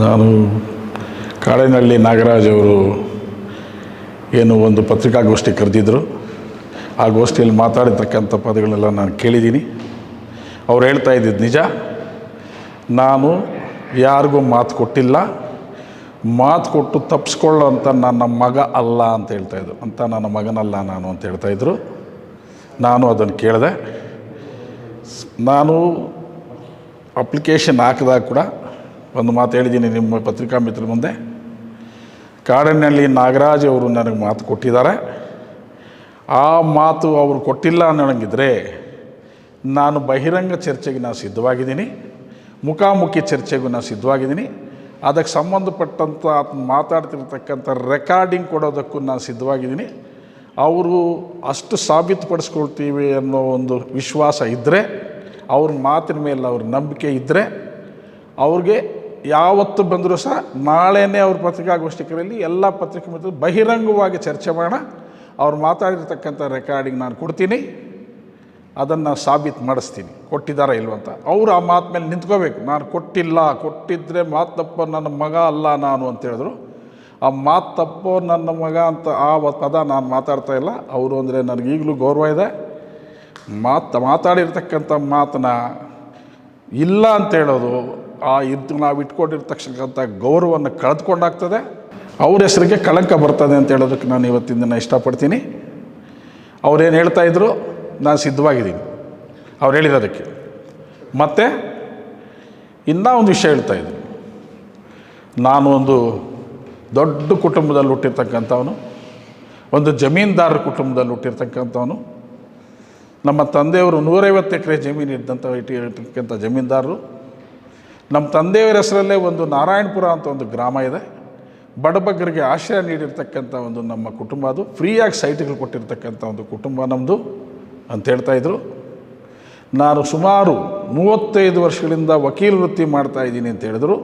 ನಾನು ಕಾಡೇನಹಳ್ಳಿ ನಾಗರಾಜ್ ಅವರು ಏನು ಒಂದು ಪತ್ರಿಕಾಗೋಷ್ಠಿ ಕರೆದಿದ್ದರು. ಆ ಗೋಷ್ಠಿಯಲ್ಲಿ ಮಾತಾಡಿರ್ತಕ್ಕಂಥ ಪದಗಳೆಲ್ಲ ನಾನು ಕೇಳಿದ್ದೀನಿ. ಅವ್ರು ಹೇಳ್ತಾ ಇದ್ದಿದ್ದು ನಿಜ. ನಾನು ಯಾರಿಗೂ ಮಾತು ಕೊಟ್ಟಿಲ್ಲ, ಮಾತು ಕೊಟ್ಟು ತಪ್ಪಿಸ್ಕೊಳ್ಳೋ ಅಂತ ನನ್ನ ಮಗ ಅಲ್ಲ ಅಂತ ಹೇಳ್ತಾಯಿದ್ರು. ಅಂತ ನನ್ನ ಮಗನಲ್ಲ ನಾನು ಅಂತ ಹೇಳ್ತಾಯಿದ್ರು. ನಾನು ಅದನ್ನು ಕೇಳಿದೆ. ನಾನು ಅಪ್ಲಿಕೇಶನ್ ಹಾಕಿದಾಗ ಕೂಡ ಒಂದು ಮಾತು ಹೇಳಿದ್ದೀನಿ ನಿಮ್ಮ ಪತ್ರಿಕಾ ಮಿತ್ರರ ಮುಂದೆ. ಕಾಡೇನಹಳ್ಳಿ ನಾಗರಾಜ್ ಅವರು ನನಗೆ ಮಾತು ಕೊಟ್ಟಿದ್ದಾರೆ. ಆ ಮಾತು ಅವರು ಕೊಟ್ಟಿಲ್ಲ ಅನ್ನೋಂಗಿದ್ರೆ ನಾನು ಬಹಿರಂಗ ಚರ್ಚೆಗೆ ನಾನು ಸಿದ್ಧವಾಗಿದ್ದೀನಿ, ಮುಖಾಮುಖಿ ಚರ್ಚೆಗೂ ನಾನು ಸಿದ್ಧವಾಗಿದ್ದೀನಿ. ಅದಕ್ಕೆ ಸಂಬಂಧಪಟ್ಟಂಥ ಮಾತಾಡ್ತಿರ್ತಕ್ಕಂಥ ರೆಕಾರ್ಡಿಂಗ್ ಕೊಡೋದಕ್ಕೂ ನಾನು ಸಿದ್ಧವಾಗಿದ್ದೀನಿ. ಅವರು ಅಷ್ಟು ಸಾಬೀತುಪಡಿಸ್ಕೊಳ್ತೀವಿ ಅನ್ನೋ ಒಂದು ವಿಶ್ವಾಸ ಇದ್ದರೆ, ಅವ್ರ ಮಾತಿನ ಮೇಲೆ ಅವ್ರ ನಂಬಿಕೆ ಇದ್ದರೆ, ಅವ್ರಿಗೆ ಯಾವತ್ತು ಬಂದರೂ ಸಹ ನಾಳೆನೇ ಅವ್ರ ಪತ್ರಿಕಾಗೋಷ್ಠಿಕರಲ್ಲಿ ಎಲ್ಲ ಪತ್ರಿಕೆ ಮಿತ್ರರು ಬಹಿರಂಗವಾಗಿ ಚರ್ಚೆ ಮಾಡೋಣ. ಅವ್ರು ಮಾತಾಡಿರ್ತಕ್ಕಂಥ ರೆಕಾರ್ಡಿಂಗ್ ನಾನು ಕೊಡ್ತೀನಿ, ಅದನ್ನು ಸಾಬೀತು ಮಾಡಿಸ್ತೀನಿ ಕೊಟ್ಟಿದ್ದಾರೆ ಇಲ್ವಂತ. ಅವರು ಆ ಮಾತು ಮೇಲೆ ನಿಂತ್ಕೋಬೇಕು. ನಾನು ಕೊಟ್ಟಿಲ್ಲ, ಕೊಟ್ಟಿದ್ದರೆ ಮಾತು ತಪ್ಪೋ ನನ್ನ ಮಗ ಅಲ್ಲ ನಾನು ಅಂತ ಹೇಳಿದ್ರು. ಆ ಮಾತು ತಪ್ಪೋ ನನ್ನ ಮಗ ಅಂತ ಆ ಪದ ನಾನು ಮಾತಾಡ್ತಾ ಇಲ್ಲ. ಅವರು ಅಂದರೆ ನನಗೀಗಲೂ ಗೌರವ ಇದೆ. ಮಾತಾಡಿರ್ತಕ್ಕಂಥ ಮಾತನ್ನ ಇಲ್ಲ ಅಂತ ಹೇಳೋದು ನಾವು ಇಟ್ಕೊಂಡಿರ್ತಕ್ಕಂಥ ಗೌರವವನ್ನು ಕಳೆದುಕೊಂಡಾಗ್ತದೆ. ಅವ್ರ ಹೆಸರಿಗೆ ಕಳಂಕ ಬರ್ತದೆ ಅಂತ ಹೇಳೋದಕ್ಕೆ ನಾನು ಇವತ್ತಿನ ದಿನ ಇಷ್ಟಪಡ್ತೀನಿ. ಅವ್ರೇನು ಹೇಳ್ತಾಯಿದ್ರು ನಾನು ಸಿದ್ಧವಾಗಿದ್ದೀನಿ ಅವ್ರು ಹೇಳಿರೋದಕ್ಕೆ. ಮತ್ತು ಇನ್ನೂ ಒಂದು ವಿಷಯ ಹೇಳ್ತಾಯಿದ್ರು. ನಾನು ಒಂದು ದೊಡ್ಡ ಕುಟುಂಬದಲ್ಲಿ ಹುಟ್ಟಿರ್ತಕ್ಕಂಥವನು, ಒಂದು ಜಮೀನ್ದಾರರ ಕುಟುಂಬದಲ್ಲಿ ಹುಟ್ಟಿರ್ತಕ್ಕಂಥವನು. ನಮ್ಮ ತಂದೆಯವರು 150 ಎಕರೆ ಜಮೀನು ಇರ್ತಕ್ಕಂಥ ಜಮೀನ್ದಾರರು. ನಮ್ಮ ತಂದೆಯವರ ಹೆಸರಲ್ಲೇ ಒಂದು ನಾರಾಯಣಪುರ ಅಂತ ಒಂದು ಗ್ರಾಮ ಇದೆ. ಬಡಬಗ್ಗರಿಗೆ ಆಶ್ರಯ ನೀಡಿರ್ತಕ್ಕಂಥ ಒಂದು ನಮ್ಮ ಕುಟುಂಬ. ಅದು ಫ್ರೀಯಾಗಿ ಸೈಟ್ಗಳು ಕೊಟ್ಟಿರ್ತಕ್ಕಂಥ ಒಂದು ಕುಟುಂಬ ನಮ್ಮದು ಅಂತ ಹೇಳ್ತಾಯಿದ್ರು. ನಾನು ಸುಮಾರು 35 ವರ್ಷಗಳಿಂದ ವಕೀಲ ವೃತ್ತಿ ಮಾಡ್ತಾಯಿದ್ದೀನಿ ಅಂತ ಹೇಳಿದ್ರು.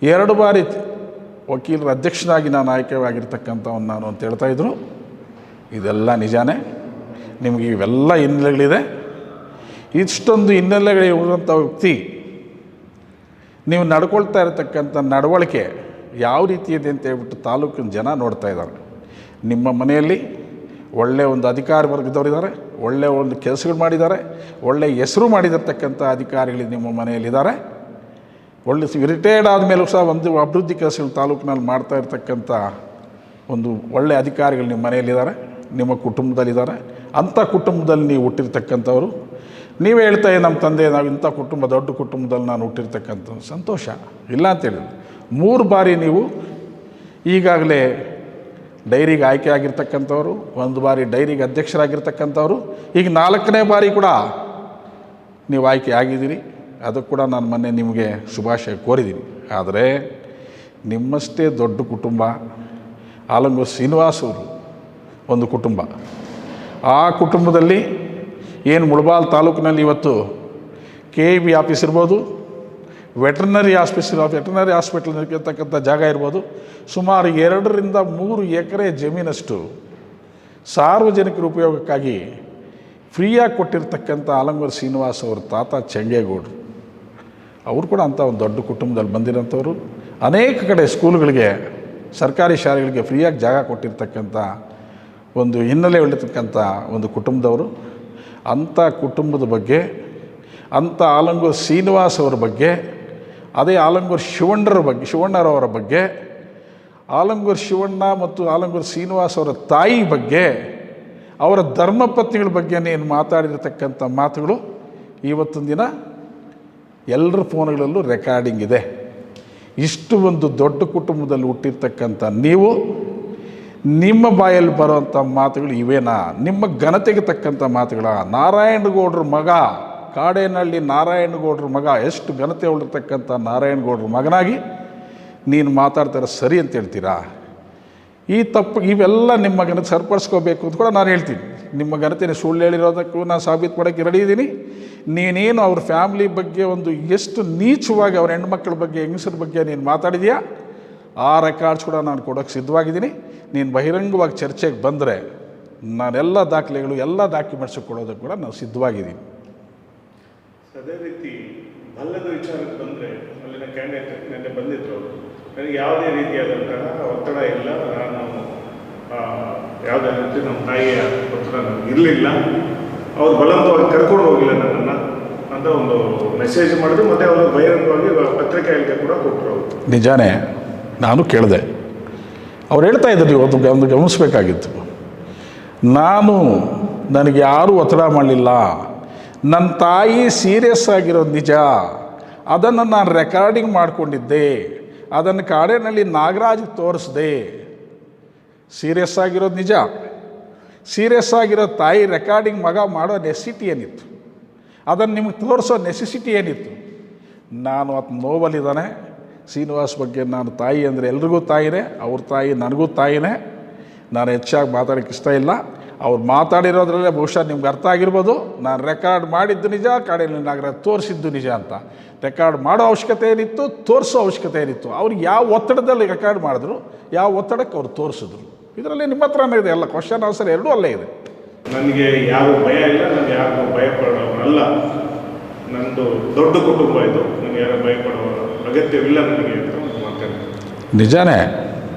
2 ಬಾರಿ ವಕೀಲರ ಅಧ್ಯಕ್ಷನಾಗಿ ನಾನು ಆಯ್ಕೆಯಾಗಿರ್ತಕ್ಕಂಥವನು ನಾನು ಅಂತ ಹೇಳ್ತಾಯಿದ್ರು. ಇದೆಲ್ಲ ನಿಜಾನೇ. ನಿಮಗೆ ಇವೆಲ್ಲ ಹಿನ್ನೆಲೆಗಳಿದೆ. ಇಷ್ಟೊಂದು ಹಿನ್ನೆಲೆಗಳಿರುವಂಥ ವ್ಯಕ್ತಿ ನೀವು ನಡ್ಕೊಳ್ತಾ ಇರತಕ್ಕಂಥ ನಡವಳಿಕೆ ಯಾವ ರೀತಿ ಇದೆ ಅಂತ ಹೇಳ್ಬಿಟ್ಟು ತಾಲೂಕಿನ ಜನ ನೋಡ್ತಾ ಇದ್ದಾರೆ. ನಿಮ್ಮ ಮನೆಯಲ್ಲಿ ಒಳ್ಳೆಯ ಒಂದು ಅಧಿಕಾರಿ ವರ್ಗದವರಿದ್ದಾರೆ, ಒಳ್ಳೆಯ ಒಂದು ಕೆಲಸಗಳು ಮಾಡಿದ್ದಾರೆ, ಒಳ್ಳೆಯ ಹೆಸರು ಮಾಡಿದಿರ್ತಕ್ಕಂಥ ಅಧಿಕಾರಿಗಳು ನಿಮ್ಮ ಮನೆಯಲ್ಲಿದ್ದಾರೆ. ಒಳ್ಳೆ ರಿಟೈರ್ಡ್ ಆದಮೇಲೂ ಸಹ ಒಂದು ಅಭಿವೃದ್ಧಿ ಕೆಲಸಗಳು ತಾಲೂಕಿನಲ್ಲಿ ಮಾಡ್ತಾ ಇರ್ತಕ್ಕಂಥ ಒಂದು ಒಳ್ಳೆಯ ಅಧಿಕಾರಿಗಳು ನಿಮ್ಮ ಮನೆಯಲ್ಲಿದ್ದಾರೆ, ನಿಮ್ಮ ಕುಟುಂಬದಲ್ಲಿದ್ದಾರೆ. ಅಂಥ ಕುಟುಂಬದಲ್ಲಿ ನೀವು ಹುಟ್ಟಿರ್ತಕ್ಕಂಥವ್ರು. ನೀವೇ ಹೇಳ್ತಾಯಿ ನಮ್ಮ ತಂದೆ ನಾವು ಇಂಥ ಕುಟುಂಬ, ದೊಡ್ಡ ಕುಟುಂಬದಲ್ಲಿ ನಾನು ಹುಟ್ಟಿರ್ತಕ್ಕಂಥ ಸಂತೋಷ ಇಲ್ಲ ಅಂತೇಳಿದ್ರು. 3 ಬಾರಿ ನೀವು ಈಗಾಗಲೇ ಡೈರಿಗೆ ಆಯ್ಕೆ ಆಗಿರ್ತಕ್ಕಂಥವ್ರು, 1 ಬಾರಿ ಡೈರಿಗೆ ಅಧ್ಯಕ್ಷರಾಗಿರ್ತಕ್ಕಂಥವ್ರು, ಈಗ 4ನೇ ಬಾರಿ ಕೂಡ ನೀವು ಆಯ್ಕೆ ಆಗಿದ್ದೀರಿ. ಅದಕ್ಕೆ ಕೂಡ ನಾನು ಮೊನ್ನೆ ನಿಮಗೆ ಶುಭಾಶಯ ಕೋರಿದ್ದೀನಿ. ಆದರೆ ನಿಮ್ಮಷ್ಟೇ ದೊಡ್ಡ ಕುಟುಂಬ ಆಲಂಗೂರು ಶ್ರೀನಿವಾಸ್ ಅವರು ಒಂದು ಕುಟುಂಬ. ಆ ಕುಟುಂಬದಲ್ಲಿ ಏನು ಮುಳಬಾಲ್ ತಾಲೂಕಿನಲ್ಲಿ ಇವತ್ತು KEB ಆಫೀಸ್ ಇರ್ಬೋದು, ವೆಟರ್ನರಿ ಹಾಸ್ಪಿಟಲ್ ಇರ್ತಕ್ಕಂಥ ಜಾಗ ಇರ್ಬೋದು, ಸುಮಾರು 2 ರಿಂದ 3 ಎಕರೆ ಜಮೀನಷ್ಟು ಸಾರ್ವಜನಿಕರ ಉಪಯೋಗಕ್ಕಾಗಿ ಫ್ರೀಯಾಗಿ ಕೊಟ್ಟಿರ್ತಕ್ಕಂಥ ಆಲಂಗೂರು ಶ್ರೀನಿವಾಸ್ ಅವ್ರ ತಾತ ಚೆಂಗೇಗೌಡರು ಅವರು ಕೂಡ ಅಂಥ ಒಂದು ದೊಡ್ಡ ಕುಟುಂಬದಲ್ಲಿ ಬಂದಿರೋಂಥವ್ರು. ಅನೇಕ ಕಡೆ ಸ್ಕೂಲ್ಗಳಿಗೆ, ಸರ್ಕಾರಿ ಶಾಲೆಗಳಿಗೆ ಫ್ರೀಯಾಗಿ ಜಾಗ ಕೊಟ್ಟಿರ್ತಕ್ಕಂಥ ಒಂದು ಹಿನ್ನೆಲೆ ಉಳಿತಕ್ಕಂಥ ಒಂದು ಕುಟುಂಬದವರು. ಅಂಥ ಕುಟುಂಬದ ಬಗ್ಗೆ, ಅಂಥ ಆಲಂಗೂರು ಶ್ರೀನಿವಾಸ್ ಅವರ ಬಗ್ಗೆ, ಅದೇ ಆಲಂಗೂರು ಶಿವಣ್ಣರವರ ಬಗ್ಗೆ, ಆಲಂಗೂರು ಶಿವಣ್ಣ ಮತ್ತು ಆಲಂಗೂರು ಶ್ರೀನಿವಾಸ್ ಅವರ ತಾಯಿ ಬಗ್ಗೆ, ಅವರ ಧರ್ಮಪತ್ನಿಗಳ ಬಗ್ಗೆ ಏನು ಮಾತಾಡಿರ್ತಕ್ಕಂಥ ಮಾತುಗಳು ಇವತ್ತಿನ ದಿನ ಎಲ್ಲರ ಫೋನ್ಗಳಲ್ಲೂ ರೆಕಾರ್ಡಿಂಗ್ ಇದೆ. ಇಷ್ಟು ಒಂದು ದೊಡ್ಡ ಕುಟುಂಬದಲ್ಲಿ ಹುಟ್ಟಿರ್ತಕ್ಕಂಥ ನೀವು, ನಿಮ್ಮ ಬಾಯಲ್ಲಿ ಬರುವಂಥ ಮಾತುಗಳು ಇವೇನಾ? ನಿಮ್ಮ ಘನತೆಗೆ ತಕ್ಕಂಥ ಮಾತುಗಳ? ನಾರಾಯಣಗೌಡ್ರ ಮಗ, ಕಾಡೇನಹಳ್ಳಿ ನಾರಾಯಣಗೌಡ್ರ ಮಗ, ಎಷ್ಟು ಘನತೆ ಉಳಿರ್ತಕ್ಕಂಥ ನಾರಾಯಣಗೌಡ್ರ ಮಗನಾಗಿ ನೀನು ಮಾತಾಡ್ತಾರೆ ಸರಿ ಅಂತ ಹೇಳ್ತೀರಾ? ಈ ತಪ್ಪು ಇವೆಲ್ಲ ನಿಮ್ಮ ಘನತೆ ಸರಿಪಡಿಸ್ಕೋಬೇಕು ಅಂತ ಕೂಡ ನಾನು ಹೇಳ್ತೀನಿ. ನಿಮ್ಮ ಘನತೆನ ಸುಳ್ಳು ಹೇಳಿರೋದಕ್ಕೂ ನಾನು ಸಾಬೀತು ಮಾಡೋಕ್ಕೆ ರೆಡಿ ಇದ್ದೀನಿ. ನೀನೇನು ಅವ್ರ ಫ್ಯಾಮ್ಲಿ ಬಗ್ಗೆ ಒಂದು ಎಷ್ಟು ನೀಚವಾಗಿ ಅವ್ರ ಹೆಣ್ಮಕ್ಳ ಬಗ್ಗೆ, ಹೆಂಗಸರ ಬಗ್ಗೆ ನೀನು ಮಾತಾಡಿದೆಯಾ, ಆ ರೆಕಾರ್ಡ್ಸ್ ಕೂಡ ನಾನು ಕೊಡೋಕ್ಕೆ ಸಿದ್ಧವಾಗಿದ್ದೀನಿ. ನೀನು ಬಹಿರಂಗವಾಗಿ ಚರ್ಚೆಗೆ ಬಂದರೆ ನಾನೆಲ್ಲ ದಾಖಲೆಗಳು, ಎಲ್ಲ ಡಾಕ್ಯುಮೆಂಟ್ಸ್ ಕೊಡೋದಕ್ಕೆ ಕೂಡ ನಾನು ಸಿದ್ಧವಾಗಿದ್ದೀನಿ. ಅದೇ ರೀತಿ ಅಲ್ಲದ ವಿಚಾರಕ್ಕೆ ಬಂದರೆ ಅಲ್ಲಿನ ಕ್ಯಾಂಡಿಡೇಟ್ ನೆನ್ನೆ ಬಂದಿದ್ದರು ಅವರು. ನನಗೆ ಯಾವುದೇ ರೀತಿಯಾದಂತಹ ಒತ್ತಡ ಇಲ್ಲ, ನಾನು ಯಾವುದೇ ರೀತಿ ನಮ್ಮ ತಾಯಿಯ ಒತ್ತಡ ನನಗೆ ಇರಲಿಲ್ಲ, ಅವ್ರು ಬಲವಂತವಾಗಿ ಕರ್ಕೊಂಡು ಹೋಗಿಲ್ಲ ನನ್ನನ್ನು ಅಂತ ಒಂದು ಮೆಸೇಜ್ ಮಾಡಿದ್ರು. ಮತ್ತು ಅವರು ಬಹಿರಂಗವಾಗಿ ಪತ್ರಿಕೆಯಲ್ಲಿ ಕೂಡ ಕೊಟ್ಟರು. ಅವರು ನಿಜಾನೇ, ನಾನು ಕೇಳಿದೆ. ಅವ್ರು ಹೇಳ್ತಾ ಇದ್ರು, ಇವತ್ತು ಗಮನಿಸ್ಬೇಕಾಗಿತ್ತು, ನನಗೆ ಯಾರೂ ಒತ್ತಡ ಮಾಡಲಿಲ್ಲ, ನನ್ನ ತಾಯಿ ಸೀರಿಯಸ್ ಆಗಿರೋದು ನಿಜ, ಅದನ್ನು ನಾನು ರೆಕಾರ್ಡಿಂಗ್ ಮಾಡಿಕೊಂಡಿದ್ದೆ, ಅದನ್ನು ಕಾಡಿನಲ್ಲಿ ನಾಗರಾಜ್ ತೋರಿಸ್ದೆ. ಸೀರಿಯಸ್ ಆಗಿರೋದು ನಿಜ, ಸೀರಿಯಸ್ ಆಗಿರೋ ತಾಯಿ ರೆಕಾರ್ಡಿಂಗ್ ಮಗ ಮಾಡೋ ನೆಸಿಟಿ ಏನಿತ್ತು, ಅದನ್ನು ನಿಮಗೆ ತೋರಿಸೋ ನೆಸೆಸಿಟಿ ಏನಿತ್ತು? ನಾನು ಅದು ನೋವಲ್ಲಿದ್ದಾನೆ. ಶ್ರೀನಿವಾಸ್ ಬಗ್ಗೆ ನಾನು ತಾಯಿ ಅಂದರೆ ಎಲ್ರಿಗೂ ತಾಯಿನೇ, ಅವ್ರ ತಾಯಿ ನನಗೂ ತಾಯಿನೇ. ನಾನು ಹೆಚ್ಚಾಗಿ ಮಾತಾಡೋಕ್ಕೆ ಇಷ್ಟ ಇಲ್ಲ. ಅವ್ರು ಮಾತಾಡಿರೋದ್ರಲ್ಲೇ ಬಹುಶಃ ನಿಮ್ಗೆ ಅರ್ಥ ಆಗಿರ್ಬೋದು. ನಾನು ರೆಕಾರ್ಡ್ ಮಾಡಿದ್ದು ನಿಜ, ಕಾಡಿನಲ್ಲಿ ನಾಗರಾಜ್ ತೋರಿಸಿದ್ದು ನಿಜ ಅಂತ. ರೆಕಾರ್ಡ್ ಮಾಡೋ ಅವಶ್ಯಕತೆ ಏನಿತ್ತು, ತೋರಿಸೋ ಅವಶ್ಯಕತೆ ಏನಿತ್ತು? ಅವ್ರಿಗೆ ಯಾವ ಒತ್ತಡದಲ್ಲಿ ರೆಕಾರ್ಡ್ ಮಾಡಿದ್ರು, ಯಾವ ಒತ್ತಡಕ್ಕೆ ಅವ್ರು ತೋರಿಸಿದ್ರು? ಇದರಲ್ಲಿ ನಿಮ್ಮ ಹತ್ರನೇ ಇದೆ ಎಲ್ಲ, ಕ್ವಶನ್ ಆನ್ಸರ್ ಎರಡೂ ಅಲ್ಲೇ ಇದೆ. ನನಗೆ ಯಾರು ಭಯ ಇಲ್ಲ, ನನಗೆ ಯಾರು ಭಯ ಪಡೋವಲ್ಲ. ನಂದು ದೊಡ್ಡ ಕುಟುಂಬ ಇದು, ನನಗೆ ಯಾರು ಭಯ ಪಡುವ ಅಗತ್ಯವಿಲ್ಲ ನನಗೆ ಅಂತ ಮಾತಾಡ್ತೀನಿ. ನಿಜಾನೇ,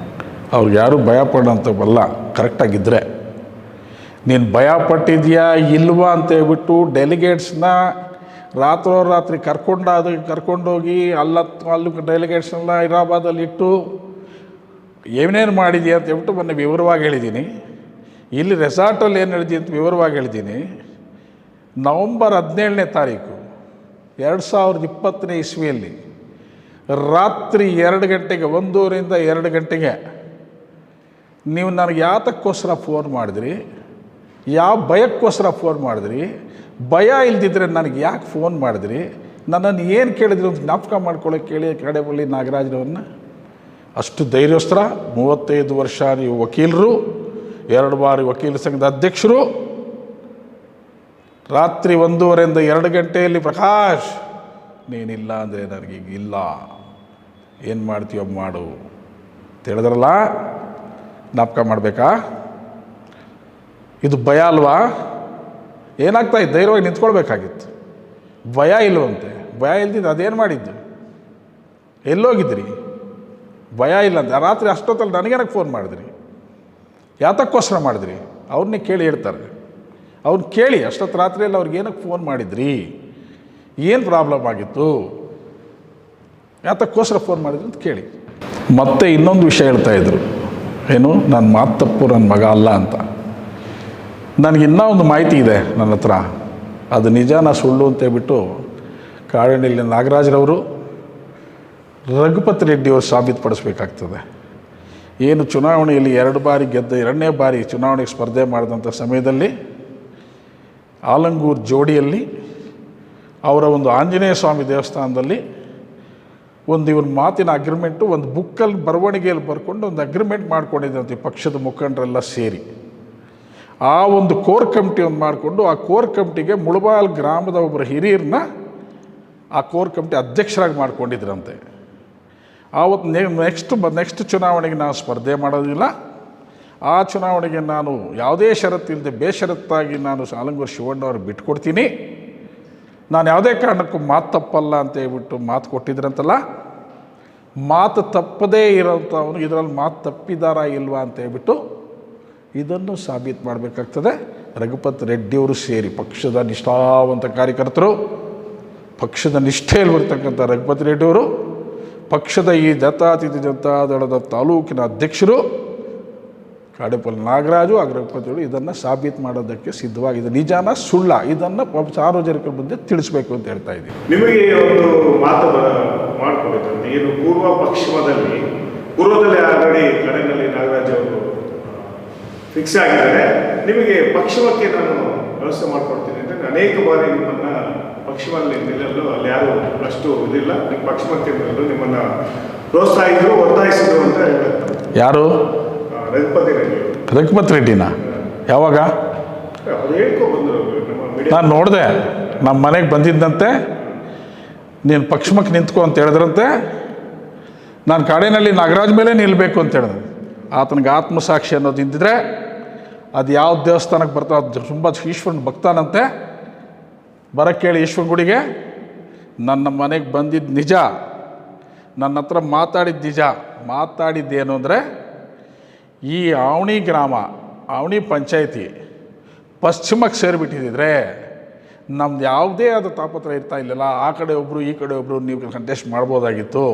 ಅವ್ರಿಗೆ ಯಾರೂ ಭಯ ಪಡೋಂಥವಲ್ಲ. ಕರೆಕ್ಟಾಗಿದ್ದರೆ ನೀನು ಭಯ ಪಟ್ಟಿದ್ಯಾ ಇಲ್ವಾ ಅಂತೇಳ್ಬಿಟ್ಟು ಡೆಲಿಗೇಟ್ಸ್ನ ರಾತ್ರೋರಾತ್ರಿ ಕರ್ಕೊಂಡೋಗಿ ಅಲ್ಲಿ ಡೆಲಿಗೇಟ್ಸ್ನೆಲ್ಲ ಹೈದರಾಬಾದಲ್ಲಿ ಇಟ್ಟು ಏನೇನು ಮಾಡಿದೆಯಾ ಅಂತ ಹೇಳ್ಬಿಟ್ಟು ಮೊನ್ನೆ ವಿವರವಾಗಿ ಹೇಳಿದ್ದೀನಿ. ಇಲ್ಲಿ ರೆಸಾರ್ಟಲ್ಲಿ ಏನು ಹೇಳಿದೆ ಅಂತ ವಿವರವಾಗಿ ಹೇಳಿದ್ದೀನಿ. ನವಂಬರ್ 17ನೇ ತಾರೀಕು 2020ನೇ ಇಸ್ವಿಯಲ್ಲಿ ರಾತ್ರಿ 2 ಗಂಟೆಗೆ, 1:30ರಿಂದ 2 ಗಂಟೆಗೆ ನೀವು ನನಗೆ ಯಾತಕ್ಕೋಸ್ಕರ ಫೋನ್ ಮಾಡಿದ್ರಿ, ಯಾವ ಭಯಕ್ಕೋಸ್ಕರ ಫೋನ್ ಮಾಡಿದ್ರಿ, ಭಯ ಇಲ್ದಿದ್ರೆ ನನಗೆ ಯಾಕೆ ಫೋನ್ ಮಾಡಿದ್ರಿ, ನನ್ನನ್ನು ಏನು ಕೇಳಿದ್ರಿ ಅಂತ ಜ್ಞಾಪಕ ಮಾಡ್ಕೊಳ್ಳೋಕೆ ಕೇಳಿ ಕಡೆಬಳ್ಳಿ ನಾಗರಾಜ್ರವ್ರನ್ನ. ಅಷ್ಟು ಧೈರ್ಯಸ್ತ್ರ. 35 ವರ್ಷ ನೀವು ವಕೀಲರು, 2 ಬಾರಿ ವಕೀಲ ಸಂಘದ ಅಧ್ಯಕ್ಷರು. ರಾತ್ರಿ 1:30ರಿಂದ 2 ಗಂಟೆಯಲ್ಲಿ ಪ್ರಕಾಶ್ ನೀನಿಲ್ಲ ಅಂದರೆ ನನಗೀಗ ಇಲ್ಲ, ಏನು ಮಾಡ್ತೀಯೋ ಮಾಡು ಅಂತ ಹೇಳಿದ್ರಲ್ಲ, ಜ್ಞಾಪಕ ಮಾಡಬೇಕಾ? ಇದು ಭಯ ಅಲ್ವಾ? ಏನಾಗ್ತಾಯಿತ್ತು? ಧೈರ್ಯವಾಗಿ ನಿಂತ್ಕೊಳ್ಬೇಕಾಗಿತ್ತು. ಭಯ ಇಲ್ಲವಂತೆ. ಭಯ ಇಲ್ದಿದ್ದು ಅದೇನು ಮಾಡಿದ್ದು? ಎಲ್ಲೋಗಿದ್ರಿ? ಭಯ ಇಲ್ಲ ಅಂತ ರಾತ್ರಿ ಅಷ್ಟೊತ್ತಲ್ಲಿ ನನಗೇನಕ್ಕೆ ಫೋನ್ ಮಾಡಿದ್ರಿ? ಯಾತಕ್ಕೋಸ್ಕರ ಮಾಡಿದ್ರಿ? ಅವ್ರನ್ನೇ ಕೇಳಿ ಹೇಳ್ತಾರೆ. ಅವ್ರನ್ನ ಕೇಳಿ, ಅಷ್ಟೊತ್ತು ರಾತ್ರಿಯಲ್ಲಿ ಅವ್ರಿಗೆ ಏನಕ್ಕೆ ಫೋನ್ ಮಾಡಿದ್ರಿ, ಏನು ಪ್ರಾಬ್ಲಮ್ ಆಗಿತ್ತು, ಯಾತಕ್ಕೋಸ್ಕರ ಫೋನ್ ಮಾಡಿದ್ರಿ ಅಂತ ಕೇಳಿ. ಮತ್ತೆ ಇನ್ನೊಂದು ವಿಷಯ ಹೇಳ್ತಾಯಿದ್ರು, ಏನು, ನನ್ನ ಮಾತು ತಪ್ಪು, ನನ್ನ ಮಗ ಅಲ್ಲ ಅಂತ. ನನಗಿನ್ನೂ ಒಂದು ಮಾಹಿತಿ ಇದೆ ನನ್ನ ಹತ್ರ, ಅದು ನಿಜಾನ ಸುಳ್ಳು ಅಂತೇಳ್ಬಿಟ್ಟು ಕಾಡಿನಲ್ಲಿ ನಾಗರಾಜ್ರವರು, ರಘುಪತಿ ರೆಡ್ಡಿಯವರು ಸಾಬೀತುಪಡಿಸ್ಬೇಕಾಗ್ತದೆ. ಏನು ಚುನಾವಣೆಯಲ್ಲಿ 2 ಬಾರಿ ಗೆದ್ದ, 2ನೇ ಬಾರಿ ಚುನಾವಣೆಗೆ ಸ್ಪರ್ಧೆ ಮಾಡಿದಂಥ ಸಮಯದಲ್ಲಿ ಆಲಂಗೂರು ಜೋಡಿಯಲ್ಲಿ ಅವರ ಒಂದು ಆಂಜನೇಯ ಸ್ವಾಮಿ ದೇವಸ್ಥಾನದಲ್ಲಿ ಇವ್ರ ಮಾತಿನ ಅಗ್ರಿಮೆಂಟು ಒಂದು ಬುಕ್ಕಲ್ಲಿ ಬರವಣಿಗೆಯಲ್ಲಿ ಬರ್ಕೊಂಡು ಒಂದು ಅಗ್ರಿಮೆಂಟ್ ಮಾಡ್ಕೊಂಡಿದ್ದಂತೆ ಪಕ್ಷದ ಮುಖಂಡರೆಲ್ಲ ಸೇರಿ. ಆ ಒಂದು ಕೋರ್ ಕಮಿಟಿ ಒಂದು ಮಾಡಿಕೊಂಡು, ಆ ಕೋರ್ ಕಮಿಟಿಗೆ ಮುಳಬಾಲ್ ಗ್ರಾಮದ ಒಬ್ಬರು ಹಿರಿಯರನ್ನ ಆ ಕೋರ್ ಕಮಿಟಿ ಅಧ್ಯಕ್ಷರಾಗಿ ಮಾಡ್ಕೊಂಡಿದ್ರಂತೆ. ಆವತ್ತು ನೆಕ್ಸ್ಟ್ ಚುನಾವಣೆಗೆ ನಾನು ಸ್ಪರ್ಧೆ ಮಾಡೋದಿಲ್ಲ, ಆ ಚುನಾವಣೆಗೆ ನಾನು ಯಾವುದೇ ಷರತ್ತಿಲ್ಲದೆ ಬೇಷರತ್ತಾಗಿ ನಾನು ಆಲಂಗೂರು ಶಿವಣ್ಣವ್ರಿಗೆ ಬಿಟ್ಕೊಡ್ತೀನಿ, ನಾನು ಯಾವುದೇ ಕಾರಣಕ್ಕೂ ಮಾತು ತಪ್ಪಲ್ಲ ಅಂತ ಹೇಳ್ಬಿಟ್ಟು ಮಾತು ಕೊಟ್ಟಿದ್ರಂತಲ್ಲ. ಮಾತು ತಪ್ಪದೇ ಇರೋಂಥವನು ಇದರಲ್ಲಿ ಮಾತು ತಪ್ಪಿದಾರಾ ಇಲ್ವಾ ಅಂತ ಹೇಳ್ಬಿಟ್ಟು ಇದನ್ನು ಸಾಬೀತು ಮಾಡಬೇಕಾಗ್ತದೆ. ರಘುಪತಿ ರೆಡ್ಡಿಯವರು ಸೇರಿ, ಪಕ್ಷದ ನಿಷ್ಠಾವಂತ ಕಾರ್ಯಕರ್ತರು, ಪಕ್ಷದ ನಿಷ್ಠೆಯಲ್ಲಿ ಬರ್ತಕ್ಕಂಥ ರಘುಪತಿ ರೆಡ್ಡಿಯವರು, ಪಕ್ಷದ ಈ ಜಾತ್ಯತೀತ ಜನತಾದಳದ ತಾಲೂಕಿನ ಅಧ್ಯಕ್ಷರು ಕಾಡೇಪಲ್ಲಿ ನಾಗರಾಜು ರಘುಪತಿಗಳು ಇದನ್ನು ಸಾಬೀತು ಮಾಡೋದಕ್ಕೆ ಸಿದ್ಧವಾಗಿದೆ. ನಿಜಾನ ಸುಳ್ಳ, ಇದನ್ನು ಸಾರ್ವಜನಿಕರ ಮುಂದೆ ತಿಳಿಸ್ಬೇಕು ಅಂತ ಹೇಳ್ತಾ ಇದ್ದೀವಿ. ನಿಮಗೆ ಒಂದು ಮಾತು ಮಾಡಿಕೊಡಿದ್ರು, ಏನು ಪೂರ್ವದಲ್ಲಿ ಆಲ್ರೆಡಿ ಕಡೆಯಲ್ಲಿ ನಾಗರಾಜ್ ಅವರು ಫಿಕ್ಸ್ ಆಗಿದ್ದಾರೆ, ನಿಮಗೆ ಪಶ್ಚಿಮಕ್ಕೆ ನಾನು ವ್ಯವಸ್ಥೆ ಮಾಡ್ಕೊಡ್ತೀನಿ ಅಂದರೆ ಅನೇಕ ಬಾರಿ ನಿಮ್ಮನ್ನು ಪಶ್ಚಿಮದಲ್ಲಿ ನಿಲ್ಲಲು ಅಲ್ಲಿ ಯಾರು ಅಷ್ಟು ಇದಿಲ್ಲ, ನಿಮ್ಮ ಪಶ್ಚಿಮಕ್ಕೆ ನಿಲ್ಲಲು ನಿಮ್ಮನ್ನು ಪ್ರೋತ್ಸಾಹಿಸಿದ್ರು, ಒತ್ತಾಯಿಸಿದ್ರು ಅಂತ ಹೇಳ್ತಾರೆ. ಯಾರು? ರಘುಪತಿ ರೆಡ್ಡಿನ? ಯಾವಾಗ? ಅವ್ರು ಹೇಳ್ಕೊಬಂದರು. ನಾನು ನೋಡಿದೆ, ನಮ್ಮ ಮನೆಗೆ ಬಂದಿದ್ದಂತೆ, ನೀನು ಪಶ್ಚಿಮಕ್ಕೆ ನಿಂತ್ಕೊ ಅಂತ ಹೇಳಿದ್ರಂತೆ. ನಾನು ಕಾಡಿನಲ್ಲಿ ನಾಗರಾಜ್ ಮೇಲೆ ನಿಲ್ಲಬೇಕು ಅಂತ ಹೇಳಿದೆ. ಆತನಿಗೆ ಆತ್ಮಸಾಕ್ಷಿ ಅನ್ನೋದು ಇದ್ದಿದ್ರೆ ಅದು ಯಾವ ದೇವಸ್ಥಾನಕ್ಕೆ ಬರ್ತಾ, ಅದು ತುಂಬ ಈಶ್ವರನ ಭಕ್ತಾನಂತೆ, ಬರೋಕ್ಕೆ ಕೇಳಿ ಈಶ್ವರನ ಗುಡಿಗೆ. ನನ್ನ ಮನೆಗೆ ಬಂದಿದ್ದು ನಿಜ, ನನ್ನ ಹತ್ರ ಮಾತಾಡಿದ್ದು ನಿಜ. ಮಾತಾಡಿದ್ದೇನು ಅಂದರೆ, ಈ ಆವಣಿ ಗ್ರಾಮ, ಆವಣಿ ಪಂಚಾಯಿತಿ ಪಶ್ಚಿಮಕ್ಕೆ ಸೇರಿಬಿಟ್ಟಿದ್ದರೆ ನಮ್ದು ಯಾವುದೇ ಆದ ತಾಪತ್ರ ಇರ್ತಾ ಇಲ್ಲಲ್ಲ. ಆ ಕಡೆ ಒಬ್ಬರು ಈ ಕಡೆ ಒಬ್ಬರು ನೀವು ಕಂಟೆಸ್ಟ್ ಮಾಡ್ಬೋದಾಗಿತ್ತು.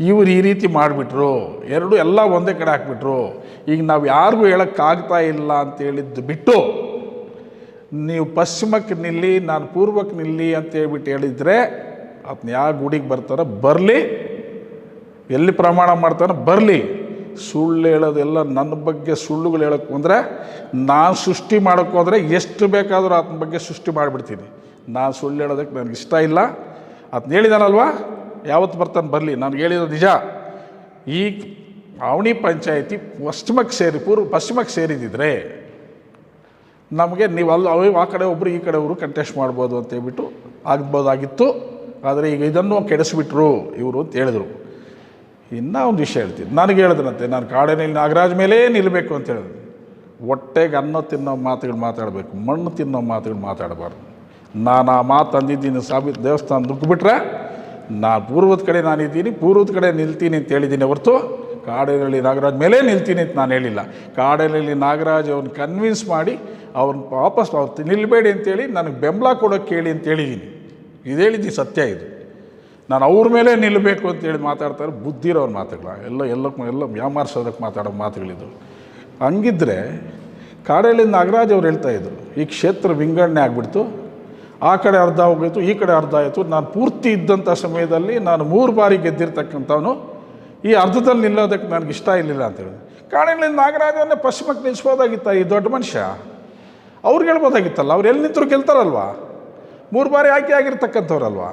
ಇವ್ರು ಈ ರೀತಿ ಮಾಡಿಬಿಟ್ರು, ಎಲ್ಲ ಒಂದೇ ಕಡೆ ಹಾಕ್ಬಿಟ್ರು. ಈಗ ನಾವು ಯಾರಿಗೂ ಹೇಳೋಕ್ಕಾಗ್ತಾ ಇಲ್ಲ ಅಂತೇಳಿದ್ದು ಬಿಟ್ಟು, ನೀವು ಪಶ್ಚಿಮಕ್ಕೆ ನಿಲ್ಲಿ, ನಾನು ಪೂರ್ವಕ್ಕೆ ನಿಲ್ಲಿ ಅಂತೇಳ್ಬಿಟ್ಟು ಹೇಳಿದರೆ ಅದನ್ನ ಯಾವ ಗುಡಿಗೆ ಬರ್ತಾರೋ ಬರಲಿ, ಎಲ್ಲಿ ಪ್ರಮಾಣ ಮಾಡ್ತಾನೋ ಬರಲಿ. ಸುಳ್ಳು ಹೇಳೋದೆಲ್ಲ ನನ್ನ ಬಗ್ಗೆ ಸುಳ್ಳುಗಳು ಹೇಳೋಕ್ಕೆ ಬಂದರೆ, ನಾನು ಸೃಷ್ಟಿ ಮಾಡೋಕ್ಕೆ ಹೋದರೆ ಎಷ್ಟು ಬೇಕಾದರೂ ಆತನ ಬಗ್ಗೆ ಸೃಷ್ಟಿ ಮಾಡಿಬಿಡ್ತೀನಿ. ನಾನು ಸುಳ್ಳು ಹೇಳೋದಕ್ಕೆ ನನಗೆ ಇಷ್ಟ ಇಲ್ಲ. ಅದನ್ನ ಹೇಳಿದಾನಲ್ವ, ಯಾವತ್ತು ಬರ್ತಾನೆ ಬರಲಿ. ನಾನು ಹೇಳಿರೋದು ನಿಜ. ಈ ಆವಣಿ ಪಂಚಾಯಿತಿ ಪಶ್ಚಿಮಕ್ಕೆ ಸೇರಿದಿದ್ರೆ ನಮಗೆ ನೀವು ಆ ಕಡೆ ಒಬ್ಬರು ಈ ಕಡೆ ಒಬ್ಬರು ಕಂಟೆಸ್ಟ್ ಮಾಡ್ಬೋದು ಅಂತೇಳ್ಬಿಟ್ಟು ಆಗ್ಬೋದಾಗಿತ್ತು. ಆದರೆ ಈಗ ಇದನ್ನು ಕೆಡಿಸ್ಬಿಟ್ರು ಇವರು ಅಂತ ಹೇಳಿದ್ರು. ಇನ್ನೂ ಒಂದು ವಿಷಯ ಹೇಳ್ತೀನಿ. ನನಗೆ ಹೇಳಿದ್ರಂತೆ, ನಾನು ಕಾಡೇನಹಳ್ಳಿ ನಾಗರಾಜ್ ಮೇಲೇ ನಿಲ್ಲಬೇಕು ಅಂತ ಹೇಳಿದ್ರು. ಹೊಟ್ಟೆಗೆ ಅನ್ನ ತಿನ್ನೋ ಮಾತುಗಳು ಮಾತಾಡಬೇಕು, ಮಣ್ಣು ತಿನ್ನೋ ಮಾತುಗಳು ಮಾತಾಡಬಾರ್ದು. ನಾನು ಆ ಮಾತು ಅಂದಿದ್ದೀನಿ. ದೇವಸ್ಥಾನ ನುಗ್ಗಿಬಿಟ್ರೆ ನಾನು ಪೂರ್ವದ ಕಡೆ ನಾನಿದ್ದೀನಿ, ಪೂರ್ವದ ಕಡೆ ನಿಲ್ತೀನಿ ಅಂತ ಹೇಳಿದ್ದೀನಿ ಹೊರತು ಕಾಡೇನಹಳ್ಳಿ ನಾಗರಾಜ್ ಮೇಲೇ ನಿಲ್ತೀನಿ ಅಂತ ನಾನು ಹೇಳಿಲ್ಲ. ಕಾಡೇನಹಳ್ಳಿ ನಾಗರಾಜ್ ಅವ್ರನ್ನ ಕನ್ವಿನ್ಸ್ ಮಾಡಿ ಅವ್ರನ್ನ ವಾಪಸ್ ನಿಲ್ಲಬೇಡಿ ಅಂತೇಳಿ ನನಗೆ ಬೆಂಬಲ ಕೊಡೋಕ್ಕೆ ಕೇಳಿ ಅಂತ ಹೇಳಿದ್ದೀನಿ. ಇದು ಹೇಳಿದ್ದೀನಿ, ಸತ್ಯ ಇದು. ನಾನು ಅವ್ರ ಮೇಲೆ ನಿಲ್ಲಬೇಕು ಅಂತೇಳಿ ಮಾತಾಡ್ತಾರೆ. ಬುದ್ಧಿರೋರು ಮಾತುಗಳ ಎಲ್ಲ ವ್ಯಾಮಾರಿಸೋದಕ್ಕೆ ಮಾತಾಡೋ ಮಾತುಗಳಿದು. ಹಂಗಿದ್ರೆ ಕಾಡೇನಹಳ್ಳಿ ನಾಗರಾಜ್ ಅವ್ರು ಹೇಳ್ತಾಯಿದ್ರು, ಈ ಕ್ಷೇತ್ರ ವಿಂಗಡಣೆ ಆಗಿಬಿಡ್ತು, ಆ ಕಡೆ ಅರ್ಧ ಹೋಗಿತ್ತು, ಈ ಕಡೆ ಅರ್ಧ ಆಯಿತು. ನಾನು ಪೂರ್ತಿ ಇದ್ದಂಥ ಸಮಯದಲ್ಲಿ ನಾನು 3 ಬಾರಿ ಗೆದ್ದಿರ್ತಕ್ಕಂಥವನು ಈ ಅರ್ಧದಲ್ಲಿ ನಿಲ್ಲೋದಕ್ಕೆ ನನಗೆ ಇಷ್ಟ ಇರಲಿಲ್ಲ ಅಂತೇಳಿ ಕಾಡೇನಹಳ್ಳಿ ನಾಗರಾಜವನ್ನೇ ಪಶ್ಚಿಮಕ್ಕೆ ನಿಲ್ಲಿಸ್ಬೋದಾಗಿತ್ತ ಈ ದೊಡ್ಡ ಮನುಷ್ಯ? ಅವ್ರಿಗೆ ಹೇಳ್ಬೋದಾಗಿತ್ತಲ್ಲ. ಅವ್ರು ಎಲ್ಲಿ ನಿಂತರು ಗೆಲ್ತಾರಲ್ವ, 3 ಬಾರಿ ಆಯ್ಕೆ ಆಗಿರ್ತಕ್ಕಂಥವ್ರಲ್ವ,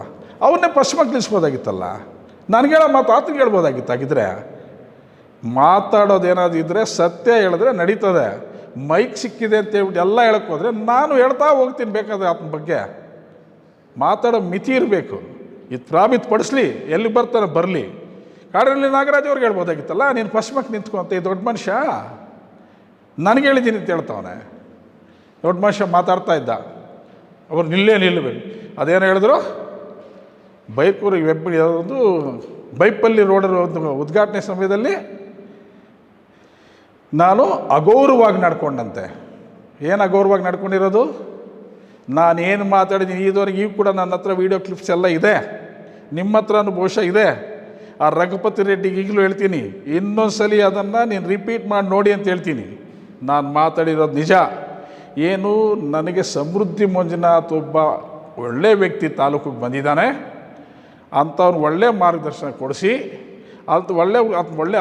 ಅವನ್ನೇ ಪಶ್ಚಿಮಕ್ಕೆ ನಿಲ್ಲಿಸ್ಬೋದಾಗಿತ್ತಲ್ಲ. ನನಗೆ ಹೇಳೋ ಮಾತು ಆತನಿಗೆ ಹೇಳ್ಬೋದಾಗಿತ್ತಾಗಿದ್ದರೆ. ಮಾತಾಡೋದೇನಾದ್ರು ಇದ್ದರೆ ಸತ್ಯ ಹೇಳಿದ್ರೆ ನಡೀತದೆ. ಮೈಕ್ ಸಿಕ್ಕಿದೆ ಅಂತೇಳ್ಬಿಟ್ಟು ಎಲ್ಲ ಹೇಳಕ್ಕೆ ಹೋದರೆ ನಾನು ಹೇಳ್ತಾ ಹೋಗ್ತೀನಿ ಬೇಕಾದ್ರೆ ಆತನ ಬಗ್ಗೆ. ಮಾತಾಡೋ ಮಿತಿ ಇರಬೇಕು. ಇದು ಪ್ರಾಮಿತ್ ಪಡಿಸ್ಲಿ, ಎಲ್ಲಿ ಬರ್ತಾನೆ ಬರಲಿ. ಕಾಡೇನಹಳ್ಳಿ ನಾಗರಾಜ್ ಅವ್ರಿಗೆ ಹೇಳ್ಬೋದಾಗಿತ್ತಲ್ಲ, ನೀನು ಪಶ್ಚಿಮಕ್ಕೆ ನಿಂತ್ಕೊ ಅಂತ. ಈ ದೊಡ್ಡ ಮನುಷ್ಯ ನನಗೆ ಹೇಳಿದ್ದೀನಿ ಅಂತ ಹೇಳ್ತಾವನೆ. ದೊಡ್ಡ ಮನುಷ್ಯ ಮಾತಾಡ್ತಾ ಇದ್ದ, ಅವ್ರು ನಿಲ್ಲಬೇಕು. ಅದೇನು ಹೇಳಿದ್ರು, ಬೈಕೂರಿಗೆ ಒಂದು ಬೈಪಲ್ಲಿ ರೋಡ್ ಒಂದು ಉದ್ಘಾಟನೆ ಸಮಯದಲ್ಲಿ ನಾನು ಅಗೌರವವಾಗಿ ನಡ್ಕೊಂಡಂತೆ. ಏನು ಅಗೌರವವಾಗಿ ನಡ್ಕೊಂಡಿರೋದು? ನಾನೇನು ಮಾತಾಡಿದ್ದೀನಿ ಇದುವರೆಗೆ ಈಗ ಕೂಡ ನನ್ನ ಹತ್ರ ವೀಡಿಯೋ ಕ್ಲಿಪ್ಸ್ ಎಲ್ಲ ಇದೆ, ನಿಮ್ಮ ಹತ್ರನೂ ಬಹುಶಃ ಇದೆ. ಆ ರಘುಪತಿ ರೆಡ್ಡಿಗೆ ಈಗಲೂ ಹೇಳ್ತೀನಿ, ಇನ್ನೊಂದು ಸಲ ಅದನ್ನು ನೀನು ರಿಪೀಟ್ ಮಾಡಿ ನೋಡಿ ಅಂತ ಹೇಳ್ತೀನಿ. ನಾನು ಮಾತಾಡಿರೋದು ನಿಜ. ಏನು, ನನಗೆ ಸಮೃದ್ಧಿ ಮಂಜುನಾಥ್ ಒಬ್ಬ ಒಳ್ಳೆಯ ವ್ಯಕ್ತಿ ತಾಲೂಕಿಗೆ ಬಂದಿದ್ದಾನೆ, ಅಂಥವ್ನು ಒಳ್ಳೆಯ ಮಾರ್ಗದರ್ಶನ ಕೊಡಿಸಿ ಒಳ್ಳೆ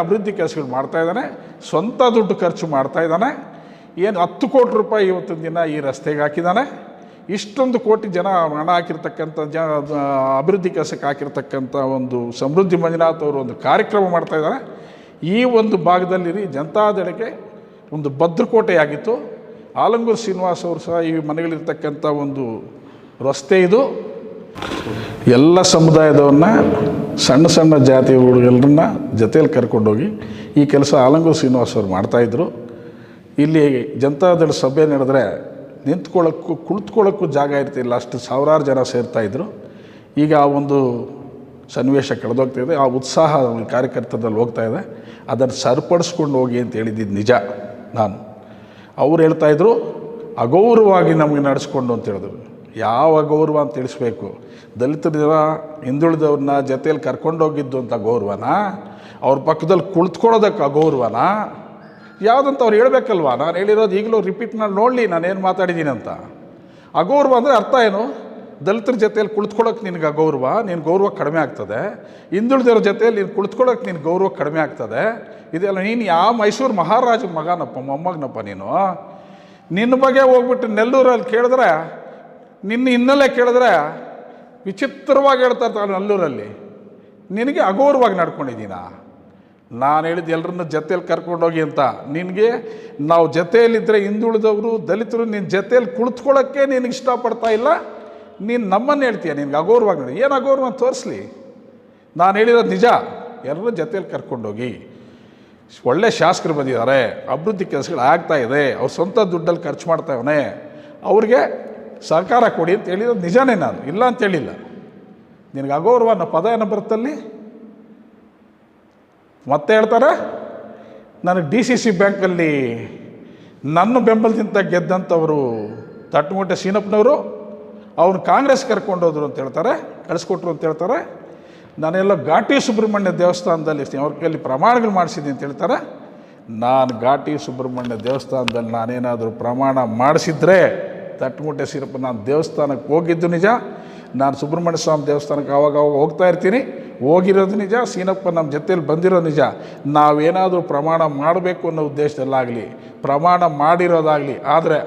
ಅಭಿವೃದ್ಧಿ ಕೆಲಸಗಳು ಮಾಡ್ತಾಯಿದ್ದಾನೆ. ಸ್ವಂತ ದುಡ್ಡು ಖರ್ಚು ಮಾಡ್ತಾಯಿದ್ದಾನೆ. ಏನು 10 ಕೋಟಿ ರೂಪಾಯಿ ಇವತ್ತಿನ ದಿನ ಈ ರಸ್ತೆಗೆ ಹಾಕಿದ್ದಾನೆ. ಇಷ್ಟೊಂದು ಕೋಟಿ ಜನ ಹಣ ಹಾಕಿರ್ತಕ್ಕಂಥ ಅಭಿವೃದ್ಧಿ ಕೆಲಸಕ್ಕೆ ಹಾಕಿರ್ತಕ್ಕಂಥ ಒಂದು ಸಮೃದ್ಧಿ ಮಂಜುನಾಥ್ ಅವರು ಒಂದು ಕಾರ್ಯಕ್ರಮ ಮಾಡ್ತಾಯಿದ್ದಾರೆ. ಈ ಒಂದು ಭಾಗದಲ್ಲಿ ಜನತಾದಳಕ್ಕೆ ಒಂದು ಭದ್ರಕೋಟೆಯಾಗಿತ್ತು. ಆಲಂಗೂರು ಶ್ರೀನಿವಾಸ್ ಅವರು ಸಹ ಈ ಮನೆಗಳಿರ್ತಕ್ಕಂಥ ಒಂದು ರಸ್ತೆ ಇದು. ಎಲ್ಲ ಸಮುದಾಯದವ್ರನ್ನ, ಸಣ್ಣ ಸಣ್ಣ ಜಾತಿ ಹುಡುಗರನ್ನ ಜೊತೆಯಲ್ಲಿ ಕರ್ಕೊಂಡೋಗಿ ಈ ಕೆಲಸ ಆಲಂಗೂರು ಶ್ರೀನಿವಾಸ್ ಅವರು ಮಾಡ್ತಾಯಿದ್ರು. ಇಲ್ಲಿ ಜನತಾದಳ ಸಭೆ ನಡೆದ್ರೆ ಕುಳಿತುಕೊಳ್ಳೋಕ್ಕೂ ಜಾಗ ಇರ್ತಿಲ್ಲ, ಅಷ್ಟು ಸಾವಿರಾರು ಜನ ಸೇರ್ತಾಯಿದ್ರು. ಈಗ ಆ ಒಂದು ಸನ್ನಿವೇಶ ಕಳೆದೋಗ್ತಾಯಿದೆ. ಆ ಉತ್ಸಾಹ ಕಾರ್ಯಕರ್ತರಲ್ಲಿ ಹೋಗ್ತಾಯಿದೆ. ಅದನ್ನು ಸರಿಪಡಿಸ್ಕೊಂಡು ಹೋಗಿ ಅಂತ ಹೇಳಿದ್ದು ನಿಜ. ಅವ್ರು ಹೇಳ್ತಾಯಿದ್ರು ಅಗೌರವವಾಗಿ ನಮಗೆ ನಡೆಸ್ಕೊಂಡು ಅಂತ ಹೇಳಿದ್ರು. ಯಾವ ಅಗೌರವ ಅಂತ ತಿಳಿಸ್ಬೇಕು? ದಲಿತರ ಹಿಂದುಳಿದವ್ರನ್ನ ಜೊತೆಯಲ್ಲಿ ಕರ್ಕೊಂಡೋಗಿದ್ದು ಅಂತ ಗೌರವನ? ಅವ್ರ ಪಕ್ಕದಲ್ಲಿ ಕುಳಿತುಕೊಳ್ಳೋದಕ್ಕೆ ಅಗೌರವನ? ಯಾವುದಂತ ಅವ್ರು ಹೇಳಬೇಕಲ್ವ? ನಾನು ಹೇಳಿರೋದು ಈಗಲೂ ರಿಪೀಟ್ ಮಾಡಿ ನೋಡಲಿ ನಾನೇನು ಮಾತಾಡಿದ್ದೀನಿ ಅಂತ. ಅಗೌರವ ಅಂದರೆ ಅರ್ಥ ಏನು? ದಲಿತರ ಜೊತೆಯಲ್ಲಿ ಕುಳಿತುಕೊಳ್ಳೋಕೆ ನಿನಗೆ ಅಗೌರವ, ನಿನ್ನ ಗೌರವ ಕಡಿಮೆ ಆಗ್ತದೆ. ಹಿಂದುಳಿದವ್ರ ಜೊತೆಯಲ್ಲಿ ನೀನು ಕುಳಿತುಕೊಳ್ಳೋಕೆ ನಿನ್ನ ಗೌರವ ಕಡಿಮೆ ಆಗ್ತದೆ. ಇದೆಲ್ಲ ನೀನು ಯಾವ ಮೈಸೂರು ಮಹಾರಾಜ ಮಗನಪ್ಪ, ಮೊಮ್ಮಗನಪ್ಪ ನೀನು. ನಿನ್ನ ಬಗ್ಗೆ ಹೋಗ್ಬಿಟ್ಟು ನೆಲ್ಲೂರಲ್ಲಿ ಕೇಳಿದ್ರೆ, ನಿನ್ನ ಹಿನ್ನೆಲೆ ಕೇಳಿದ್ರೆ ವಿಚಿತ್ರವಾಗಿ ಹೇಳ್ತಾ ಇರ್ತಾರೆ ನೆಲ್ಲೂರಲ್ಲಿ. ನಿನಗೆ ಅಗೌರವಾಗಿ ನಡ್ಕೊಂಡಿದ್ದೀನ? ನಾನು ಹೇಳಿದ್ದು ಎಲ್ಲರನ್ನ ಜೊತೆಯಲ್ಲಿ ಕರ್ಕೊಂಡೋಗಿ ಅಂತ. ನಿನಗೆ ನಾವು ಜೊತೆಯಲ್ಲಿದ್ದರೆ ಹಿಂದುಳಿದವರು ದಲಿತರು ನಿನ್ನ ಜೊತೆಯಲ್ಲಿ ಕುಳಿತುಕೊಳ್ಳೋಕ್ಕೆ ನಿನಗೆ ಇಷ್ಟಪಡ್ತಾ ಇಲ್ಲ, ನೀನು ನಮ್ಮನ್ನು ಹೇಳ್ತೀಯ ನಿನಗೆ ಅಗೌರವಾಗಿ ನೋಡಿ. ಏನು ಅಗೌರವ ಅಂತ ತೋರಿಸ್ಲಿ. ನಾನು ಹೇಳಿರೋದು ನಿಜ. ಎಲ್ಲರೂ ಜೊತೆಯಲ್ಲಿ ಕರ್ಕೊಂಡೋಗಿ, ಒಳ್ಳೆ ಶಾಸಕರು ಬಂದಿದ್ದಾರೆ, ಅಭಿವೃದ್ಧಿ ಕೆಲಸಗಳು ಆಗ್ತಾಯಿದೆ, ಅವ್ರು ಸ್ವಂತ ದುಡ್ಡಲ್ಲಿ ಖರ್ಚು ಮಾಡ್ತಾವನೆ, ಅವ್ರಿಗೆ ಸಹಕಾರ ಕೊಡಿ ಅಂತ ಹೇಳಿರೋದು ನಿಜಾನೇ. ನಾನು ಇಲ್ಲ ಅಂತ ಹೇಳಿಲ್ಲ. ನಿನಗೆ ಅಗೌರವ ಅನ್ನೋ ಪದ ಏನೋ ಬರುತ್ತಲ್ಲಿ, ಮತ್ತೆ ಹೇಳ್ತಾರೆ ನನಗೆ DCC ಬ್ಯಾಂಕಲ್ಲಿ ನನ್ನ ಬೆಂಬಲದಿಂದ ಗೆದ್ದಂಥವರು ತಟ್ಟಗುಂಟೆ ಸೀನಪ್ಪನವರು ಅವ್ನು ಕಾಂಗ್ರೆಸ್ ಕರ್ಕೊಂಡೋದ್ರು ಅಂತ ಹೇಳ್ತಾರೆ, ಕಳಿಸ್ಕೊಟ್ರು ಅಂತ ಹೇಳ್ತಾರೆ. ನಾನೆಲ್ಲ ಘಾಟಿ ಸುಬ್ರಹ್ಮಣ್ಯ ದೇವಸ್ಥಾನದಲ್ಲಿ ಅವ್ರ ಕೈಯಲ್ಲಿ ಪ್ರಮಾಣಗಳು ಮಾಡಿಸಿದ್ದೀನಿ ಅಂತ ಹೇಳ್ತಾರೆ. ನಾನು ಘಾಟಿ ಸುಬ್ರಹ್ಮಣ್ಯ ದೇವಸ್ಥಾನದಲ್ಲಿ ನಾನೇನಾದರೂ ಪ್ರಮಾಣ ಮಾಡಿಸಿದ್ರೆ ತಟ್ಟಗುಂಟೆ ಸೀನಪ್ಪ ನಾನು ದೇವಸ್ಥಾನಕ್ಕೆ ಹೋಗಿದ್ದು ನಿಜ, ನಾನು ಸುಬ್ರಹ್ಮಣ್ಯ ಸ್ವಾಮಿ ದೇವಸ್ಥಾನಕ್ಕೆ ಆವಾಗ ಹೋಗ್ತಾ ಇರ್ತೀನಿ, ಹೋಗಿರೋದು ನಿಜ, ಸೀನಪ್ಪ ನಮ್ಮ ಜೊತೆಯಲ್ಲಿ ಬಂದಿರೋದು ನಿಜ. ನಾವೇನಾದರೂ ಪ್ರಮಾಣ ಮಾಡಬೇಕು ಅನ್ನೋ ಉದ್ದೇಶದಲ್ಲಾಗಲಿ ಪ್ರಮಾಣ ಮಾಡಿರೋದಾಗಲಿ ಆದರೆ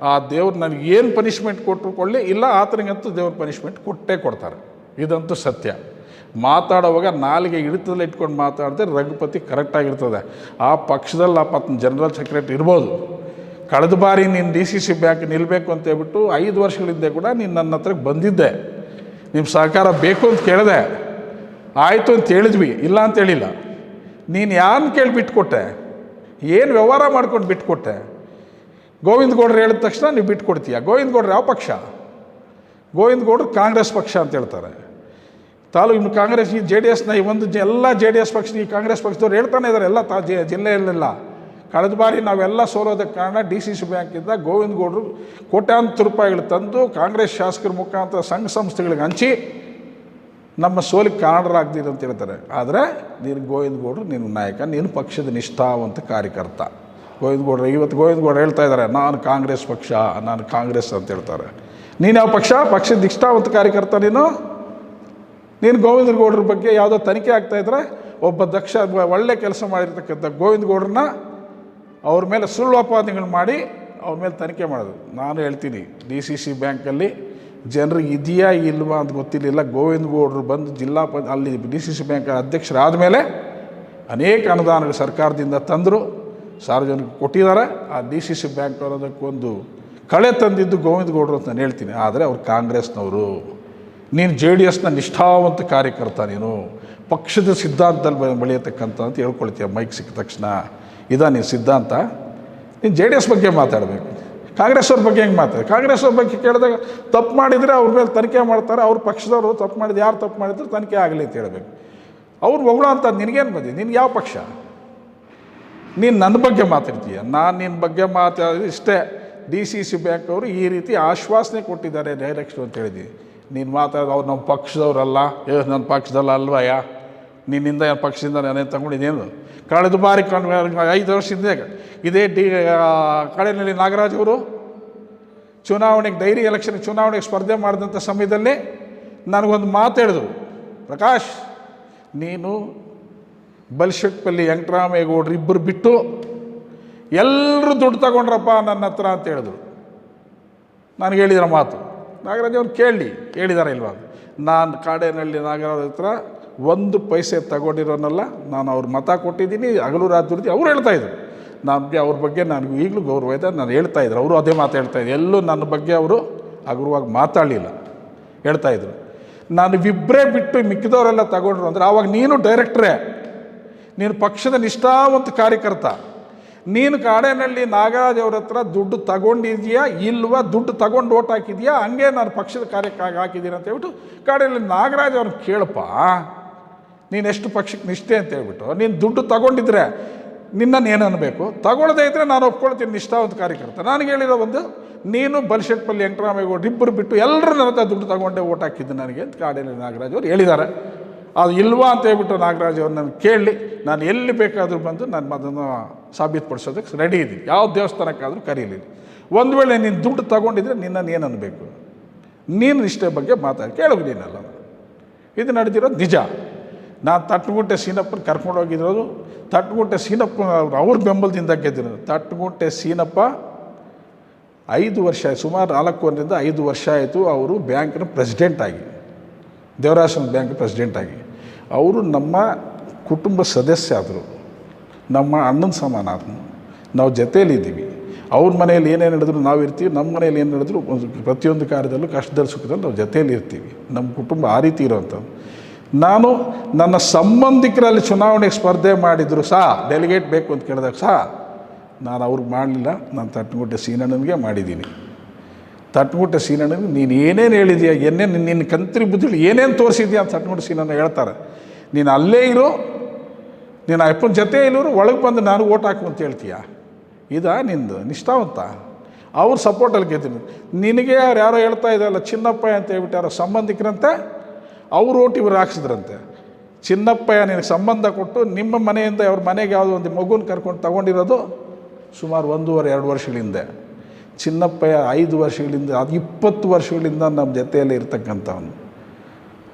ಆ ದೇವ್ರು ನನಗೆ ಏನು ಪನಿಷ್ಮೆಂಟ್ ಕೊಟ್ಟರು ಕೊಳ್ಳಿ, ಇಲ್ಲ ಆತನಿಗಂತೂ ದೇವ್ರ ಪನಿಷ್ಮೆಂಟ್ ಕೊಟ್ಟೇ ಕೊಡ್ತಾರೆ. ಇದಂತೂ ಸತ್ಯ. ಮಾತಾಡುವಾಗ ನಾಲಿಗೆ ಹಿಡಿತದಲ್ಲಿ ಇಟ್ಕೊಂಡು ಮಾತಾಡಿದ್ರೆ ರಘುಪತಿ ಕರೆಕ್ಟಾಗಿರ್ತದೆ. ಆ ಪಕ್ಷದಲ್ಲಿ ಆ ಜನರಲ್ ಸೆಕ್ರೆಟರಿ ಇರ್ಬೋದು. ಕಳೆದ ಬಾರಿ ನೀನು DCC ಬ್ಯಾಂಕ್ ನಿಲ್ಲಬೇಕು ಅಂತ ಹೇಳ್ಬಿಟ್ಟು 5 ವರ್ಷಗಳಿಂದ ಕೂಡ ನೀನು ನನ್ನ ಹತ್ರಕ್ಕೆ ಬಂದಿದ್ದೆ, ನಿಮ್ಮ ಸಹಕಾರ ಬೇಕು ಅಂತ ಕೇಳಿದೆ, ಆಯಿತು ಅಂತ ಹೇಳಿದ್ವಿ, ಇಲ್ಲ ಅಂತ ಹೇಳಿಲ್ಲ. ನೀನು ಯಾರನ್ನ ಕೇಳಿ ಬಿಟ್ಕೊಟ್ಟೆ, ಏನು ವ್ಯವಹಾರ ಮಾಡ್ಕೊಂಡು ಬಿಟ್ಕೊಟ್ಟೆ? ಗೋವಿಂದ ಗೌಡ್ರು ಹೇಳಿದ ತಕ್ಷಣ ನೀವು ಬಿಟ್ಕೊಡ್ತೀಯ? ಗೋವಿಂದ ಗೌಡ್ರು ಯಾವ ಪಕ್ಷ? ಗೋವಿಂದ ಗೌಡ್ರು ಕಾಂಗ್ರೆಸ್ ಪಕ್ಷ ಅಂತ ಹೇಳ್ತಾರೆ. ಇನ್ನು ಕಾಂಗ್ರೆಸ್ ಈ JDSನ ಈ ಒಂದು ಎಲ್ಲ JDS ಪಕ್ಷ ಈ ಕಾಂಗ್ರೆಸ್ ಪಕ್ಷದವ್ರು ಹೇಳ್ತಾನೆ ಇದ್ದಾರೆ ಎಲ್ಲ ಜಿಲ್ಲೆಯಲ್ಲೆಲ್ಲ. ಕಳೆದ ಬಾರಿ ನಾವೆಲ್ಲ ಸೋಲೋದಕ್ಕೆ ಕಾರಣ DCC ಬ್ಯಾಂಕಿಂದ ಗೋವಿಂದ ಗೌಡ್ರು ಕೋಟ್ಯಾಂತರ ರೂಪಾಯಿಗಳು ತಂದು ಕಾಂಗ್ರೆಸ್ ಶಾಸಕರ ಮುಖಾಂತರ ಸಂಘ ಸಂಸ್ಥೆಗಳಿಗೆ ಹಂಚಿ ನಮ್ಮ ಸೋಲಿಗೆ ಕಾರಣರಾಗ್ದಿದೆ ಅಂತ ಹೇಳ್ತಾರೆ. ಆದರೆ ನೀನು ಗೋವಿಂದ ಗೌಡ್ರು ನೀನು ನಾಯಕ, ನೀನು ಪಕ್ಷದ ನಿಷ್ಠಾವಂತ ಕಾರ್ಯಕರ್ತ. ಗೋವಿಂದ ಗೌಡ್ರು ಇವತ್ತು ಗೋವಿಂದ ಗೌಡ್ರು ಹೇಳ್ತಾ ಇದ್ದಾರೆ ನಾನು ಕಾಂಗ್ರೆಸ್ ಪಕ್ಷ, ನಾನು ಕಾಂಗ್ರೆಸ್ ಅಂತ ಹೇಳ್ತಾರೆ. ನೀನು ಯಾವ ಪಕ್ಷ? ಪಕ್ಷದ ನಿಷ್ಠಾವಂತ ಕಾರ್ಯಕರ್ತ ನೀನು ಗೋವಿಂದ ಗೌಡ್ರ ಬಗ್ಗೆ ಯಾವುದೋ ತನಿಖೆ ಆಗ್ತಾಯಿದ್ರೆ ಒಬ್ಬ ದಕ್ಷ ಒಳ್ಳೆ ಕೆಲಸ ಮಾಡಿರ್ತಕ್ಕಂಥ ಗೋವಿಂದ ಗೌಡ್ರನ್ನ ಅವ್ರ ಮೇಲೆ ಸುಳ್ಳು ಅಪಾದನೆಗಳು ಮಾಡಿ ಅವ್ರ ಮೇಲೆ ತನಿಖೆ ಮಾಡೋದು. ನಾನು ಹೇಳ್ತೀನಿ DCC ಬ್ಯಾಂಕಲ್ಲಿ ಜನರಿಗೆ ಇದೆಯಾ ಇಲ್ವಾ ಅಂತ ಗೊತ್ತಿರಲಿಲ್ಲ. ಗೋವಿಂದ ಗೌಡ್ರು ಬಂದು ಅಲ್ಲಿ DCC ಬ್ಯಾಂಕ್ ಅಧ್ಯಕ್ಷರಾದ ಮೇಲೆ ಅನೇಕ ಅನುದಾನಗಳು ಸರ್ಕಾರದಿಂದ ತಂದರು, ಸಾರ್ವಜನಿಕರು ಕೊಟ್ಟಿದ್ದಾರೆ. ಆ DCC ಬ್ಯಾಂಕ್ ಅನ್ನೋದಕ್ಕೊಂದು ಕಳೆ ತಂದಿದ್ದು ಗೋವಿಂದ ಗೌಡ್ರು ಅಂತ ನಾನು ಹೇಳ್ತೀನಿ. ಆದರೆ ಅವ್ರು ಕಾಂಗ್ರೆಸ್ನವರು. ನೀನು JDSನ ನಿಷ್ಠಾವಂತ ಕಾರ್ಯಕರ್ತ, ನೀನು ಪಕ್ಷದ ಸಿದ್ಧಾಂತದಲ್ಲಿ ಬೆಳೆಯತಕ್ಕಂಥ ಅಂತ ಹೇಳ್ಕೊಳ್ತೀಯ ಮೈಕ್ ಸಿಕ್ಕ ತಕ್ಷಣ. ನೀನು ಸಿದ್ಧಾಂತ? ನೀನು JDS ಬಗ್ಗೆ ಮಾತಾಡಬೇಕು, ಕಾಂಗ್ರೆಸ್ ಅವ್ರ ಬಗ್ಗೆ ಹೆಂಗೆ ಮಾತಾಡಿ? ಕಾಂಗ್ರೆಸ್ ಅವ್ರ ಬಗ್ಗೆ ಕೇಳಿದಾಗ ತಪ್ಪು ಮಾಡಿದರೆ ಅವ್ರ ಮೇಲೆ ತನಿಖೆ ಮಾಡ್ತಾರೆ, ಅವ್ರ ಪಕ್ಷದವರು ತಪ್ಪು ಮಾಡಿದ್ದು ಯಾರು ತಪ್ಪು ಮಾಡಿದ್ರು ತನಿಖೆ ಆಗಲಿ ಅಂತ ಹೇಳಬೇಕು. ಅವ್ರು ಹೊಗಳೋ ಅಂತ ನಿನಗೇನು ಬಂದಿದೆ? ನಿನ್ಗೆ ಯಾವ ಪಕ್ಷ? ನೀನು ನನ್ನ ಬಗ್ಗೆ ಮಾತಾಡ್ತೀಯ, ನಾನು ನಿನ್ನ ಬಗ್ಗೆ ಮಾತಾಡಿದ್ರೆ ಇಷ್ಟೇ. DCC ಬ್ಯಾಂಕ್ ಅವರು ಈ ರೀತಿ ಆಶ್ವಾಸನೆ ಕೊಟ್ಟಿದ್ದಾರೆ ಡೈರೆಕ್ಟ್ರು ಅಂತ ಹೇಳಿದ್ವಿ. ನೀನು ಮಾತಾಡೋದು ಅವ್ರು ನಮ್ಮ ಪಕ್ಷದವರಲ್ಲ, ನನ್ನ ಪಕ್ಷದಲ್ಲ ಅಲ್ವಯ್ಯ, ನಿನ್ನಿಂದ ನನ್ನ ಪಕ್ಷದಿಂದ ನಾನೇನು ತಗೊಂಡಿದ್ದೇನು? ಕಳೆದ ಬಾರಿ 5 ವರ್ಷದಿಂದ ಇದೇ ಕಳೆನಲ್ಲಿ ನಾಗರಾಜ್ ಅವರು ಚುನಾವಣೆಗೆ ಡೈರಿ ಎಲೆಕ್ಷನ್ ಚುನಾವಣೆಗೆ ಸ್ಪರ್ಧೆ ಮಾಡಿದಂಥ ಸಮಯದಲ್ಲಿ ನನಗೊಂದು ಮಾತು ಹೇಳಿದ್ರು, ಪ್ರಕಾಶ್ ನೀನು ಬಲ್ಶೆಟ್ಪಲ್ಲಿ ವೆಂಕಟರಾಮೇಗೌಡರು ಇಬ್ಬರು ಬಿಟ್ಟು ಎಲ್ಲರೂ ದುಡ್ಡು ತಗೊಂಡ್ರಪ್ಪ ನನ್ನ ಹತ್ರ ಅಂತ ಹೇಳಿದ್ರು. ನನಗೆ ಹೇಳಿದ್ರ ಮಾತು ನಾಗರಾಜ್ ಅವ್ರು ಹೇಳಿದಾರೆ ಇಲ್ವಾ? ನಾನು ಕಾಡೇನಹಳ್ಳಿ ನಾಗರಾಜ್ ಹತ್ರ 1 ಪೈಸೆ ತಗೊಂಡಿರೋನಲ್ಲ, ನಾನು ಅವ್ರ ಮತ ಕೊಟ್ಟಿದ್ದೀನಿ, ಹಗಲು ರಾತ್ರಿ ಅವ್ರು ಹೇಳ್ತಾಯಿದ್ರು. ನನಗೆ ಅವ್ರ ಬಗ್ಗೆ ನನಗೂ ಈಗಲೂ ಗೌರವ ಇದೆ, ನಾನು ಹೇಳ್ತಾಯಿದ್ರು. ಅವರು ಅದೇ ಮಾತು ಹೇಳ್ತಾಯಿದ್ರು, ಎಲ್ಲೂ ನನ್ನ ಬಗ್ಗೆ ಅವರು ಹಗುರವಾಗಿ ಮಾತಾಡಲಿಲ್ಲ, ಹೇಳ್ತಾಯಿದ್ರು. ನಾನು ಇಬ್ಬರೇ ಬಿಟ್ಟು ಮಿಕ್ಕಿದವರೆಲ್ಲ ತಗೊಂಡ್ರು ಅಂದರೆ ಆವಾಗ ನೀನು ಡೈರೆಕ್ಟ್ರೇ, ನೀನು ಪಕ್ಷದ ನಿಷ್ಠಾವಂತ ಕಾರ್ಯಕರ್ತ. ನೀನು ಕಾಡೇನಹಳ್ಳಿ ನಾಗರಾಜ್ ಅವ್ರ ಹತ್ರ ದುಡ್ಡು ತಗೊಂಡಿದೆಯಾ ಇಲ್ವಾ, ದುಡ್ಡು ತಗೊಂಡು ಓಟ್ ಹಾಕಿದೆಯಾ, ಹಂಗೆ ನಾನು ಪಕ್ಷದ ಕಾರ್ಯಕ್ಕಾಗಿ ಹಾಕಿದ್ದೀನಿ ಅಂತ ಹೇಳ್ಬಿಟ್ಟು ಕಾಡೇನಹಳ್ಳಿ ನಾಗರಾಜ್ ಅವ್ರನ್ನ ಕೇಳಪ್ಪ, ನೀನು ಎಷ್ಟು ಪಕ್ಷಕ್ಕೆ ನಿಷ್ಠೆ ಅಂತ ಹೇಳ್ಬಿಟ್ಟು. ನೀನು ದುಡ್ಡು ತಗೊಂಡಿದ್ರೆ ನಿನ್ನನ್ನು ಏನು ಅನ್ನಬೇಕು, ತಗೊಳ್ಳದೇ ಇದ್ದರೆ ನಾನು ಒಪ್ಕೊಳ್ತೀನಿ ನಿಷ್ಠಾವಂತ ಕಾರ್ಯಕರ್ತ. ನನಗೆ ಹೇಳಿರೋ ಒಂದು, ನೀನು ಬಲ್ಶೆಟ್ಪಲ್ಲಿ ವೆಂಕಟರಾಮೇಗೌಡರು ಇಬ್ಬರು ಬಿಟ್ಟು ಎಲ್ಲರೂ ನನ್ನ ಹತ್ರ ದುಡ್ಡು ತಗೊಂಡೇ ಓಟ್ ಹಾಕಿದ್ದು ನನಗೆ ಅಂತ ಕಾಡೇನಹಳ್ಳಿ ನಾಗರಾಜ್ ಅವ್ರು ಹೇಳಿದ್ದಾರೆ. ಅದು ಇಲ್ವಾ ಅಂತ ಹೇಳ್ಬಿಟ್ಟು ನಾಗರಾಜ್ ಅವ್ರು ನಾನು ಕೇಳಿ, ನಾನು ಎಲ್ಲಿ ಬೇಕಾದರೂ ಬಂದು ನಾನು ಅದನ್ನು ಸಾಬೀತುಪಡಿಸೋದಕ್ಕೆ ರೆಡಿ ಇದ್ದೀನಿ, ಯಾವ ದೇವಸ್ಥಾನಕ್ಕಾದರೂ ಕರೀಲಿ. ಒಂದು ವೇಳೆ ನೀನು ದುಡ್ಡು ತಗೊಂಡಿದ್ರೆ ನಿನ್ನನ್ನು ಏನು ಅನ್ನಬೇಕು, ನೀನು ಇಷ್ಟೇ ಬಗ್ಗೆ ಮಾತಾಡಿ ಕೇಳೋದು ನೀನಲ್ಲ. ಇದು ನಡೆದಿರೋದು ನಿಜ. ನಾನು ತಟ್ಟಗುಂಟೆ ಸೀನಪ್ಪನ ಕರ್ಕೊಂಡು ಹೋಗಿರೋದು, ತಟ್ಟಗುಂಟೆ ಸೀನಪ್ಪ ಅವ್ರ ಬೆಂಬಲದಿಂದ ಗೆದ್ದಿರೋದು. ತಟ್ಟಗುಂಟೆ ಸೀನಪ್ಪ 5 ವರ್ಷ ಸುಮಾರು 4 5 ವರ್ಷ ಆಯಿತು ಅವರು ಬ್ಯಾಂಕಿನ ಪ್ರೆಸಿಡೆಂಟ್ ಆಗಿ, ದೇವರಾಜ ಬ್ಯಾಂಕ್ ಪ್ರೆಸಿಡೆಂಟ್ ಆಗಿ. ಅವರು ನಮ್ಮ ಕುಟುಂಬ ಸದಸ್ಯ ಆದರು, ನಮ್ಮ ಅಣ್ಣನ ಸಮಾನ ಆದನು. ನಾವು ಜೊತೆಯಲ್ಲಿದ್ದೀವಿ. ಅವ್ರ ಮನೆಯಲ್ಲಿ ಏನೇನು ನಡೆದ್ರು ನಾವು ಇರ್ತೀವಿ, ನಮ್ಮ ಮನೇಲಿ ಏನು ನಡೆದ್ರು ಪ್ರತಿಯೊಂದು ಕಾರ್ಯದಲ್ಲೂ ಕಷ್ಟದಲ್ಲಿ ಸುಖದಲ್ಲಿ ನಾವು ಜೊತೆಯಲ್ಲಿ ಇರ್ತೀವಿ. ನಮ್ಮ ಕುಟುಂಬ ಆ ರೀತಿ ಇರೋವಂಥದ್ದು. ನಾನು ನನ್ನ ಸಂಬಂಧಿಕರಲ್ಲಿ ಚುನಾವಣೆಗೆ ಸ್ಪರ್ಧೆ ಮಾಡಿದ್ರು ಸಹ ಡೆಲಿಗೇಟ್ ಬೇಕು ಅಂತ ಕೇಳಿದಾಗ ಸಹ ನಾನು ಅವ್ರಿಗೆ ಮಾಡಲಿಲ್ಲ. ನಾನು ತಟ್ಟಗುಂಟೆ ಸೀನಣ್ಣನಿಗೆ ಮಾಡಿದ್ದೀನಿ. ತಟ್ಟಗುಂಟೆ ಸೀನಣ್ಣನಿಗೆ ನೀನು ಏನೇನು ಹೇಳಿದೆಯಾ, ನಿನ್ನ ಕಂತ್ರಿ ಬುದ್ಧಿಗಳು ಏನೇನು ತೋರಿಸಿದ್ಯಾ ಅಂತ ತಟ್ಟಗುಂಟೆ ಸೀನಣ್ಣ ಹೇಳ್ತಾರೆ. ನೀನು ಅಲ್ಲೇ ಇರೋ, ನೀನು ಅಪ್ಪನ ಜೊತೆ ಇಲ್ಲವರು ಒಳಗೆ ಬಂದು ನಾನು ಓಟ್ ಹಾಕು ಅಂತ ಹೇಳ್ತೀಯ? ನಿಂದು ನಿಷ್ಠಾವಂತ. ಅವ್ರ ಸಪೋರ್ಟಲ್ಲಿ ಗೆದ್ದೀನಿ. ನಿನಗೆ ಯಾರೋ ಹೇಳ್ತಾ ಇದ್ದಾರಲ್ಲ ಚಿನ್ನಪ್ಪಯ್ಯ ಅಂತ ಹೇಳ್ಬಿಟ್ಟು ಯಾರೋ ಸಂಬಂಧಿಕರಂತೆ, ಅವ್ರು ಓಟ್ ಇವ್ರು ಹಾಕ್ಸಿದ್ರಂತೆ. ಚಿನ್ನಪ್ಪಯ್ಯ ನಿನಗೆ ಸಂಬಂಧ ಕೊಟ್ಟು ನಿಮ್ಮ ಮನೆಯಿಂದ ಅವ್ರ ಮನೆಗೆ ಯಾವುದೋ ಒಂದು ಮಗುನ ಕರ್ಕೊಂಡು ತಗೊಂಡಿರೋದು ಸುಮಾರು 1.5-2 ವರ್ಷಗಳಿಂದ. ಚಿನ್ನಪ್ಪಯ್ಯ 5 ವರ್ಷಗಳಿಂದ, ಅದು 20 ವರ್ಷಗಳಿಂದ ನಮ್ಮ ಜೊತೆಯಲ್ಲೇ ಇರ್ತಕ್ಕಂಥವನು.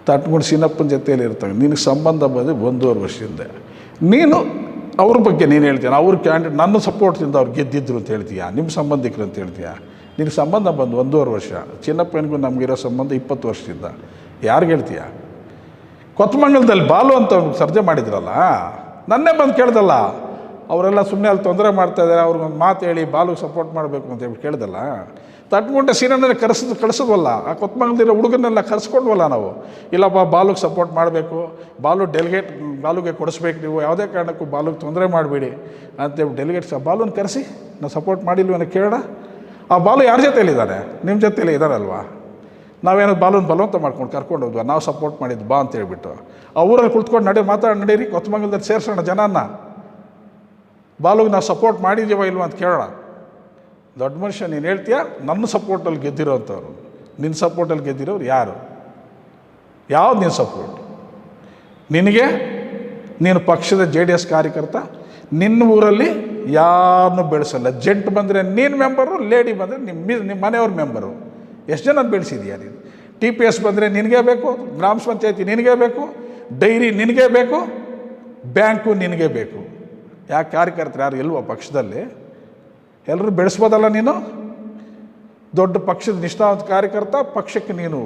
ತಟ್ಕೊಂಡು ಚಿನ್ನಪ್ಪನ ಜೊತೆಯಲ್ಲಿ ಇರ್ತಾನೆ. ನಿನಗೆ ಸಂಬಂಧ ಬಂದು 1.5 ವರ್ಷದಿಂದ. ನೀನು ಅವ್ರ ಬಗ್ಗೆ ನೀನು ಹೇಳ್ತೀಯ, ಅವ್ರ ಕ್ಯಾಂಡಿಡೇಟ್ ನನ್ನ ಸಪೋರ್ಟ್ದಿಂದ ಅವ್ರು ಗೆದ್ದಿದ್ರು ಅಂತ ಹೇಳ್ತೀಯ, ನಿಮ್ಮ ಸಂಬಂಧಿಕರು ಅಂತ ಹೇಳ್ತೀಯ. ನಿನಗೆ ಸಂಬಂಧ ಬಂದು 1.5 ವರ್ಷ. ಚಿನ್ನಪ್ಪನಿಗೂ ನಮಗಿರೋ ಸಂಬಂಧ 20 ವರ್ಷದಿಂದ. ಯಾರಿಗೆ ಹೇಳ್ತೀಯ? ಕೊತ್ತಮಂಗಲದಲ್ಲಿ ಬಾಲು ಅಂತ ಅವ್ನಿಗೆ ಸರ್ಜೆ ಮಾಡಿದ್ರಲ್ಲ, ನನ್ನೇ ಬಂದು ಕೇಳ್ದಲ್ಲ. ಅವರೆಲ್ಲ ಸುಮ್ಮನೆ ಅಲ್ಲಿ ತೊಂದರೆ ಮಾಡ್ತಾಯಿದ್ದಾರೆ, ಅವ್ರಿಗೊಂದು ಮಾತು ಹೇಳಿ ಬಾಲುಗೆ ಸಪೋರ್ಟ್ ಮಾಡಬೇಕು ಅಂತ ಹೇಳ್ಬಿಟ್ಟು ಕೇಳ್ದಲ್ಲ. ತಟ್ಮುಂಟೆ ಸೀನಣ್ಣನೇ ಕಳಿಸಿದ್ವಲ್ಲ, ಆ ಕೊತ್ತಮಂಗಲದಿರೋ ಹುಡುಗನ್ನೆಲ್ಲ ಕರೆಸ್ಕೊಂಡ್ವಲ್ಲ ನಾವು. ಇಲ್ಲಪ್ಪ ಬಾಲುಗೆ ಸಪೋರ್ಟ್ ಮಾಡಬೇಕು, ಬಾಲುಗೆ ಕೊಡಿಸ್ಬೇಕು, ನೀವು ಯಾವುದೇ ಕಾರಣಕ್ಕೂ ಬಾಲುಗೆ ತೊಂದರೆ ಮಾಡಬೇಡಿ ಅಂತೇಳಿ ಡೆಲಿಗೇಟ್ಸ್ ಬಾಲುನ ಕರೆಸಿ ನಾವು ಸಪೋರ್ಟ್ ಮಾಡಿಲ್ವೇನೋ ಕೇಳೋಣ. ಆ ಬಾಲು ಯಾರ ಜೊತೆಯಲ್ಲಿದ್ದಾನೆ? ನಿಮ್ಮ ಜೊತೆಯಲ್ಲಿ ಇದ್ದಾರಲ್ವಾ? ನಾವೇನೋ ಬಾಲುನ ಬಲವಂತ ಮಾಡ್ಕೊಂಡು ಕರ್ಕೊಂಡು ಹೋದ್ವಾ? ನಾವು ಸಪೋರ್ಟ್ ಮಾಡಿದ್ದು ಬಾ ಅಂತ ಹೇಳ್ಬಿಟ್ಟು ಆ ಊರಲ್ಲಿ ಕುಳಿತ್ಕೊಂಡು ನಡೀರಿ ಕೊತ್ತಮಂಗಲದಲ್ಲಿ ಸೇರಿಸೋಣ ಜನನ. ಬಾಲುಗೆ ನಾವು ಸಪೋರ್ಟ್ ಮಾಡಿದ್ದೀವ ಇಲ್ವ ಅಂತ ಕೇಳೋಣ. ದೊಡ್ಡ ಮನುಷ್ಯ ನೀನು ಹೇಳ್ತೀಯ, ನನ್ನ ಸಪೋರ್ಟಲ್ಲಿ ಗೆದ್ದಿರೋ ಅಂಥವ್ರು. ನಿನ್ನ ಸಪೋರ್ಟಲ್ಲಿ ಗೆದ್ದಿರೋರು ಯಾರು? ಯಾವ್ದು ನಿನ್ನ ಸಪೋರ್ಟ್? ನೀನು ಪಕ್ಷದ JDS ಕಾರ್ಯಕರ್ತ. ನಿನ್ನ ಊರಲ್ಲಿ ಯಾರನ್ನೂ ಬೆಳೆಸಲ್ಲ. ಜೆಂಟ್ ಬಂದರೆ ನೀನು ಮೆಂಬರು, ಲೇಡಿ ಬಂದರೆ ನಿಮ್ಮ ಮನೆಯವ್ರ ಮೆಂಬರು. ಎಷ್ಟು ಜನ ಬೆಳೆಸಿದೀಯ ನೀನು? TPS ಬಂದರೆ ನಿನಗೇ ಬೇಕು, ಗ್ರಾಮ ಪಂಚಾಯತಿ ನಿನಗೇ ಬೇಕು, ಡೈರಿ ನಿನಗೇ ಬೇಕು, ಬ್ಯಾಂಕು ನಿನಗೇ ಬೇಕು. ಯಾಕೆ ಕಾರ್ಯಕರ್ತರು ಯಾರು ಇಲ್ವ ಪಕ್ಷದಲ್ಲಿ? ಎಲ್ಲರೂ ಬೆಳೆಸ್ಬೋದಲ್ಲ ನೀನು? ದೊಡ್ಡ ಪಕ್ಷದ ನಿಷ್ಠಾವಂತ ಕಾರ್ಯಕರ್ತ, ಪಕ್ಷಕ್ಕೆ ನೀನು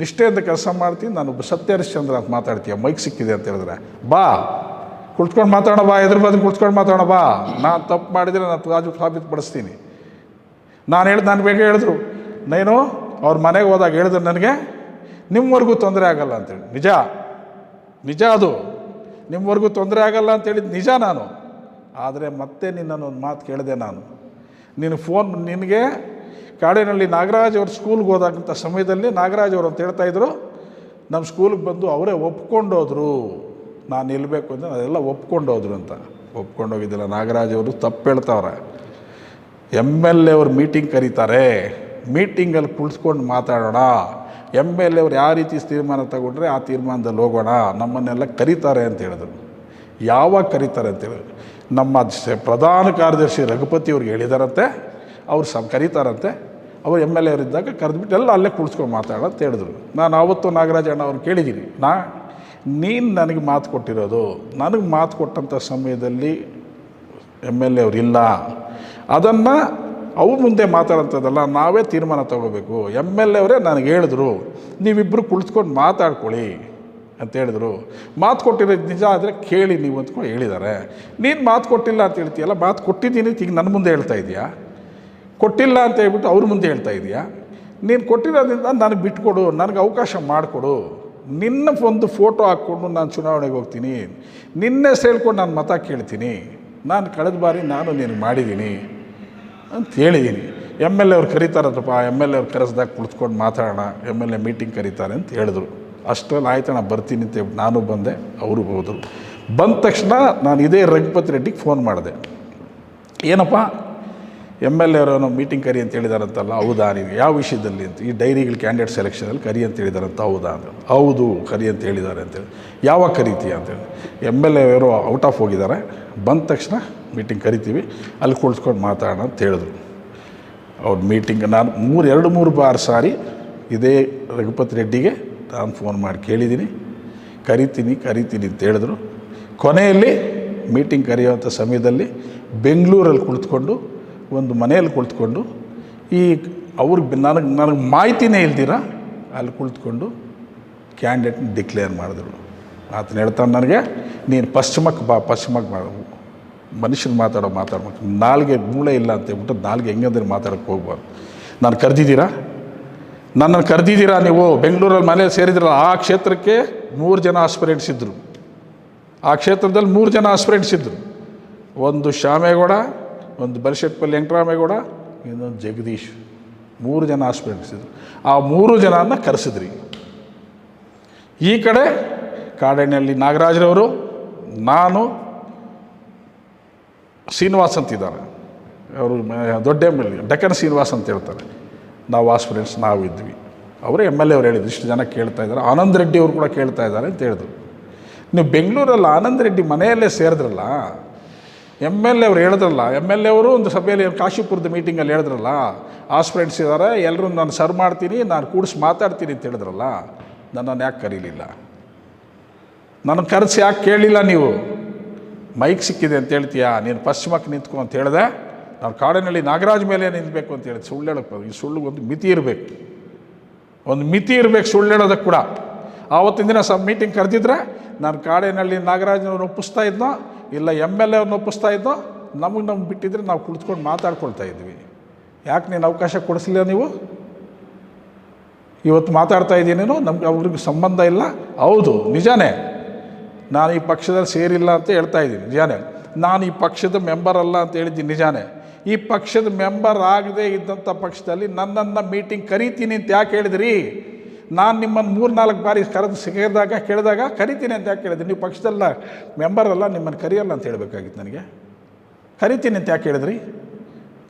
ನಿಷ್ಠೆಯಿಂದ ಕೆಲಸ ಮಾಡ್ತೀನಿ. ನಾನೊಬ್ಬ ಸತ್ಯ ಹರಿಶ್ಚಂದ್ರ ಅಂತ ಮಾತಾಡ್ತೀಯ, ಮೈಕ್ ಸಿಕ್ಕಿದೆ ಅಂತ ಹೇಳಿದ್ರೆ ಬಾ ಕುಳಿತ್ಕೊಂಡು ಮಾತಾಡೋಣ, ಬಾ ಎದುರು ಬದಲು ಕುಳಿತ್ಕೊಂಡು ಮಾತಾಡೋಣ, ಬಾ. ನಾನು ತಪ್ಪು ಮಾಡಿದರೆ ನಾನು ಸಾಬೀತುಪಡಿಸ್ತೀನಿ. ನಾನು ಬೇಗ ಹೇಳಿದ್ರು, ನಾನು ಅವ್ರ ಮನೆಗೆ ಹೋದಾಗ ಹೇಳಿದ್ರು ನನಗೆ ನಿಮ್ಮವರೆಗೂ ತೊಂದರೆ ಆಗಲ್ಲ ಅಂತೇಳಿ. ನಿಜ ಅದು, ನಿಮ್ಮವರೆಗೂ ತೊಂದರೆ ಆಗಲ್ಲ ಅಂತೇಳಿದ್ದು ನಿಜ. ನಾನು ಆದರೆ ಮತ್ತೆ ನಿನ್ನೊಂದು ಮಾತು ಕೇಳಿದೆ ನಾನು. ನಿನಗೆ ಕಾಡಿನಲ್ಲಿ ನಾಗರಾಜ್ ಅವ್ರ ಸ್ಕೂಲ್ಗೆ ಹೋದಾಗಂಥ ಸಮಯದಲ್ಲಿ ನಾಗರಾಜ್ ಅವರು ಅಂತ ಹೇಳ್ತಾಯಿದ್ರು, ನಮ್ಮ ಸ್ಕೂಲಿಗೆ ಬಂದು ಅವರೇ ಒಪ್ಕೊಂಡೋದ್ರು ನಾನು ನಿಲ್ಲಬೇಕು ಅಂತ. ಅದೆಲ್ಲ ಒಪ್ಕೊಂಡೋದ್ರು ಅಂತ. ಒಪ್ಕೊಂಡೋಗಿದ್ದಿಲ್ಲ. ನಾಗರಾಜ್ ಅವರು ತಪ್ಪು ಹೇಳ್ತಾವ್ರೆ. MLA ಅವ್ರು ಮೀಟಿಂಗ್ ಕರೀತಾರೆ, ಮೀಟಿಂಗಲ್ಲಿ ಕುಳಿಸ್ಕೊಂಡು ಮಾತಾಡೋಣ. MLA ಅವ್ರು ಯಾವ ರೀತಿ ತೀರ್ಮಾನ ತಗೊಂಡ್ರೆ ಆ ತೀರ್ಮಾನದಲ್ಲಿ ಹೋಗೋಣ, ನಮ್ಮನ್ನೆಲ್ಲ ಕರೀತಾರೆ ಅಂತ ಹೇಳಿದ್ರು. ಯಾವಾಗ ಕರೀತಾರೆ ಅಂತೇಳಿದ್ರು, ನಮ್ಮ ಪ್ರಧಾನ ಕಾರ್ಯದರ್ಶಿ ರಘುಪತಿ ಅವ್ರಿಗೆ ಹೇಳಿದಾರಂತೆ, ಅವ್ರು ಕರೀತಾರಂತೆ. ಅವರು MLA ಅವರಿದ್ದಾಗ ಕರೆದ್ಬಿಟ್ಟು ಎಲ್ಲ ಅಲ್ಲೇ ಕುಳಿಸ್ಕೊಂಡು ಮಾತಾಡೋ ಅಂತ ಹೇಳಿದ್ರು. ನಾನು ಆವತ್ತು ನಾಗರಾಜ್ ಅಣ್ಣ ಅವ್ರು ಕೇಳಿದ್ದೀನಿ, ನೀನು ನನಗೆ ಮಾತು ಕೊಟ್ಟಿರೋದು, ನನಗೆ ಮಾತು ಕೊಟ್ಟಂಥ ಸಮಯದಲ್ಲಿ MLA ಅವರಿಲ್ಲ, ಅದನ್ನು ಅವ್ರ ಮುಂದೆ ಮಾತಾಡೋಂಥದ್ದಲ್ಲ, ನಾವೇ ತೀರ್ಮಾನ ತೊಗೋಬೇಕು. MLA ಅವರೇ ನನಗೆ ಹೇಳಿದ್ರು, ನೀವಿಬ್ಬರು ಕುಳಿಸ್ಕೊಂಡು ಮಾತಾಡ್ಕೊಳ್ಳಿ ಅಂತ ಹೇಳಿದ್ರು. ಮಾತು ಕೊಟ್ಟಿರೋದು ನಿಜ ಆದರೆ ಕೇಳಿ ನೀವು ಅಂದ್ಕೊಂಡು ಹೇಳಿದ್ದಾರೆ. ನೀನು ಮಾತು ಕೊಟ್ಟಿಲ್ಲ ಅಂತ ಹೇಳ್ತೀಯಲ್ಲ, ಮಾತು ಕೊಟ್ಟಿದ್ದೀನಿ ಈಗ ನನ್ನ ಮುಂದೆ ಹೇಳ್ತಾ ಇದೆಯಾ? ಕೊಟ್ಟಿಲ್ಲ ಅಂತ ಹೇಳ್ಬಿಟ್ಟು ಅವ್ರ ಮುಂದೆ ಹೇಳ್ತಾ ಇದೆಯಾ? ನೀನು ಕೊಟ್ಟಿರೋದ್ರಿಂದ ನನಗೆ ಬಿಟ್ಕೊಡು, ನನಗೆ ಅವಕಾಶ ಮಾಡಿಕೊಡು. ನಿನ್ನ ಒಂದು ಫೋಟೋ ಹಾಕ್ಕೊಂಡು ನಾನು ಚುನಾವಣೆಗೆ ಹೋಗ್ತೀನಿ, ನಿನ್ನ ಹೆಸರು ಹೇಳ್ಕೊಂಡು ನಾನು ಮತ ಕೇಳ್ತೀನಿ. ನಾನು ಕಳೆದ ಬಾರಿ ನಾನು ನಿನಗೆ ಮಾಡಿದ್ದೀನಿ ಅಂತ ಹೇಳಿದ್ದೀನಿ. MLA ಅವ್ರು ಕರೀತಾರಪ್ಪ, MLA ಅವ್ರು ಕರೆಸ್ದಾಗ ಕುಳಿಸ್ಕೊಂಡು ಮಾತಾಡೋಣ, MLA ಮೀಟಿಂಗ್ ಕರೀತಾರೆ ಅಂತ ಹೇಳಿದ್ರು. ಅಷ್ಟರಲ್ಲಿ ಆಯ್ತಣ್ಣ ಬರ್ತೀನಿ ಅಂತ ನಾನು ಬಂದೆ, ಅವರು ಹೋದರು. ಬಂದ ತಕ್ಷಣ ನಾನು ಇದೇ ರಘುಪತಿ ರೆಡ್ಡಿಗೆ ಫೋನ್ ಮಾಡಿದೆ. ಏನಪ್ಪ MLA ಅವರನ್ನು ಮೀಟಿಂಗ್ ಕರಿ ಅಂತ ಹೇಳಿದಾರಂತಲ್ಲ, ಹೌದಾ? ನೀವು ಯಾವ ವಿಷಯದಲ್ಲಿ ಅಂತ? ಈ ಡೈರಿಗಳು ಕ್ಯಾಂಡಿಡೇಟ್ ಸೆಲೆಕ್ಷನಲ್ಲಿ ಕರಿ ಅಂತ ಹೇಳಿದಾರಂತ, ಹೌದಾ ಅಂತ? ಹೌದು ಕರಿ ಅಂತ ಹೇಳಿದ್ದಾರೆ ಅಂತೇಳಿ. ಯಾವಾಗ ಕರಿತೀಯ ಅಂತೇಳಿ. MLA ಅವರು ಔಟ್ ಆಫ್ ಹೋಗಿದ್ದಾರೆ, ಬಂದ ತಕ್ಷಣ ಮೀಟಿಂಗ್ ಕರಿತೀವಿ, ಅಲ್ಲಿ ಕುಳಿಸ್ಕೊಂಡು ಮಾತಾಡೋಣ ಅಂತ ಹೇಳಿದ್ರು. ಅವ್ರ ಮೀಟಿಂಗ್ ನಾನು 2-3 ಸಾರಿ ಇದೇ ರಘುಪತಿ ರೆಡ್ಡಿಗೆ ನಾನು ಫೋನ್ ಮಾಡಿ ಕೇಳಿದ್ದೀನಿ, ಕರಿತೀನಿ ಅಂತ ಹೇಳಿದ್ರು. ಕೊನೆಯಲ್ಲಿ ಮೀಟಿಂಗ್ ಕರೆಯುವಂಥ ಸಮಯದಲ್ಲಿ ಬೆಂಗಳೂರಲ್ಲಿ ಕುಳಿತುಕೊಂಡು ಒಂದು ಮನೆಯಲ್ಲಿ ಕುಳಿತುಕೊಂಡು ಅವ್ರಿಗೆ ನನಗೆ ಮಾಹಿತಿನೇ ಇಲ್ದಿರ ಅಲ್ಲಿ ಕುಳಿತುಕೊಂಡು ಕ್ಯಾಂಡಿಡೇಟ್ನ ಡಿಕ್ಲೇರ್ ಮಾಡಿದ್ರು. ಆತನ ಹೇಳ್ತಾನೆ ನನಗೆ, ನೀನು ಪಶ್ಚಿಮಕ್ಕೆ ಮಾಡು, ಮನುಷ್ಯನ ಮಾತಾಡ್ಬೇಕು, ನಾಲ್ಗೆ ಮೂಳೆ ಇಲ್ಲ ಅಂತ ಹೇಳ್ಬಿಟ್ಟು ನಾಲ್ಗೆ ಹೆಂಗಂದ್ರೆ ಮಾತಾಡೋಕ್ಕೆ ಹೋಗ್ಬಾರ್ದು. ನನ್ನನ್ನು ಕರೆದಿದ್ದೀರಾ ನೀವು? ಬೆಂಗಳೂರಲ್ಲಿ ಮನೇಲಿ ಸೇರಿದ್ರಲ್ಲ, ಆ ಕ್ಷೇತ್ರಕ್ಕೆ 3 ಜನ ಆಸ್ಪಿರೆಂಟ್ಸ್ ಇದ್ದರು. ಆ ಕ್ಷೇತ್ರದಲ್ಲಿ 3 ಜನ ಆಸ್ಪಿರೆಂಟ್ಸ್ ಇದ್ದರು. ಒಂದು ಶ್ಯಾಮೇಗೌಡ, ಒಂದು ಬರಿಶೆಟ್ಪಲ್ಲಿ ವೆಂಕಟರಾಮೇಗೌಡ, ಇನ್ನೊಂದು ಜಗದೀಶ್. 3 ಜನ ಆಸ್ಪಿರೆಂಟ್ಸ್ ಇದ್ದರು. ಆ 3 ಜನನ ಕರೆಸಿದ್ರಿ. ಈ ಕಡೆ ಕಾಡೇನಹಳ್ಳಿ ನಾಗರಾಜ್ರವರು, ನಾನು, ಶ್ರೀನಿವಾಸ್ ಅಂತಿದ್ದಾರೆ, ಅವರು ದೊಡ್ಡ M L A, Deccan Srinivas ಅಂತ ಹೇಳ್ತಾರೆ. ನಾವು ಆಸ್ಪಿರೆಂಟ್ಸ್ ನಾವು ಇದ್ವಿ. ಅವರೇ ಎಮ್ ಎಲ್ ಎ ಅವ್ರು ಹೇಳಿದ್ರು, ಇಷ್ಟು ಜನ ಕೇಳ್ತಾ ಇದ್ದಾರೆ, ಆನಂದ್ ರೆಡ್ಡಿ ಅವರು ಕೂಡ ಕೇಳ್ತಾ ಇದ್ದಾರೆ ಅಂತ ಹೇಳಿದ್ರು. ನೀವು ಬೆಂಗಳೂರಲ್ಲಿ ಆನಂದ್ ರೆಡ್ಡಿ ಮನೆಯಲ್ಲೇ ಸೇರಿದ್ರಲ್ಲ, ಎಮ್ ಎಲ್ ಎ ಅವ್ರು ಹೇಳಿದ್ರಲ್ಲ, ಎಮ್ ಎಲ್ ಎ ಅವರು ಒಂದು ಸಭೆಯಲ್ಲಿ ಕಾಶಿಪುರದ ಮೀಟಿಂಗಲ್ಲಿ ಹೇಳಿದ್ರಲ್ಲ, ಆಸ್ಪಿರೆಂಟ್ಸ್ ಇದ್ದಾರೆ, ಎಲ್ಲರೂ ನಾನು ಸರ್ವ್ ಮಾಡ್ತೀನಿ, ನಾನು ಕೂಡಿಸಿ ಮಾತಾಡ್ತೀನಿ ಅಂತ ಹೇಳಿದ್ರಲ್ಲ, ನನ್ನನ್ನು ಯಾಕೆ ಕರೀಲಿಲ್ಲ? ನನ್ನ ಕರೆಸಿ ಯಾಕೆ ಕೇಳಲಿಲ್ಲ ನೀವು? ಮೈಕ್ ಸಿಕ್ಕಿದೆ ಅಂತ ಹೇಳ್ತೀಯಾ, ನೀನು ಪಶ್ಚಿಮಕ್ಕೆ ನಿಂತ್ಕೊ ಅಂತ ಹೇಳಿದೆ, ನಾನು ಕಾಡಿನಲ್ಲಿ ನಾಗರಾಜ್ ಮೇಲೆ ನಿಂತಬೇಕು ಅಂತ ಹೇಳಿದೆ. ಸುಳ್ಳು ಹೇಳೋಕ್ಕೆ ಈ ಸುಳ್ಳಿಗೆ ಒಂದು ಮಿತಿ ಇರಬೇಕು, ಒಂದು ಮಿತಿ ಇರಬೇಕು ಸುಳ್ಳು ಹೇಳೋದಕ್ಕೆ ಕೂಡ. ಆವತ್ತಿನ ದಿನ ಮೀಟಿಂಗ್ ಕರೆದಿದ್ರೆ ನಾನು ಕಾಡಿನಲ್ಲಿ ನಾಗರಾಜ್ನವ್ರನ್ನ ಒಪ್ಪಿಸ್ತಾ ಇದ್ನೋ ಇಲ್ಲ ಎಮ್ ಎಲ್ ಎ ಅವ್ರನ್ನ ಒಪ್ಪಿಸ್ತಾ ಇದ್ನೋ, ನಮಗೆ ಬಿಟ್ಟಿದ್ರೆ ನಾವು ಕುಳಿತುಕೊಂಡು ಮಾತಾಡ್ಕೊಳ್ತಾ ಇದ್ವಿ. ಯಾಕೆ ನೀನು ಅವಕಾಶ ಕೊಡಿಸಲಿಲ್ಲ? ನೀವು ಇವತ್ತು ಮಾತಾಡ್ತಾ ಇದ್ದೀನೇನು, ನಮ್ಗೆ ಅವ್ರಿಗೆ ಸಂಬಂಧ ಇಲ್ಲ. ಹೌದು, ನಿಜಾನೇ, ನಾನು ಈ ಪಕ್ಷದಲ್ಲಿ ಸೇರಿಲ್ಲ ಅಂತ ಹೇಳ್ತಾ ಇದ್ದೀನಿ, ನಿಜಾನೇ. ನಾನು ಈ ಪಕ್ಷದ ಮೆಂಬರ್ ಅಲ್ಲ ಅಂತ ಹೇಳಿದ್ದೀನಿ, ನಿಜಾನೇ. ಈ ಪಕ್ಷದ ಮೆಂಬರ್ ಆಗದೇ ಇದ್ದಂಥ ಪಕ್ಷದಲ್ಲಿ ನನ್ನನ್ನು ಮೀಟಿಂಗ್ ಕರಿತೀನಿ ಅಂತ ಯಾಕೆ ಹೇಳಿದ್ರಿ? ನಾನು ನಿಮ್ಮನ್ನು 3-4 ಬಾರಿ ಕೇಳಿದಾಗ ಕರಿತೀನಿ ಅಂತ ಯಾಕೆ ಹೇಳಿದ್ರಿ? ನೀವು ಪಕ್ಷದಲ್ಲ ಮೆಂಬರ್ ಅಲ್ಲ, ನಿಮ್ಮನ್ನು ಕರೆಯಲ್ಲ ಅಂತ ಹೇಳಬೇಕಾಗಿತ್ತು ನನಗೆ. ಕರಿತೀನಿ ಅಂತ ಯಾಕೆ ಹೇಳಿದ್ರಿ?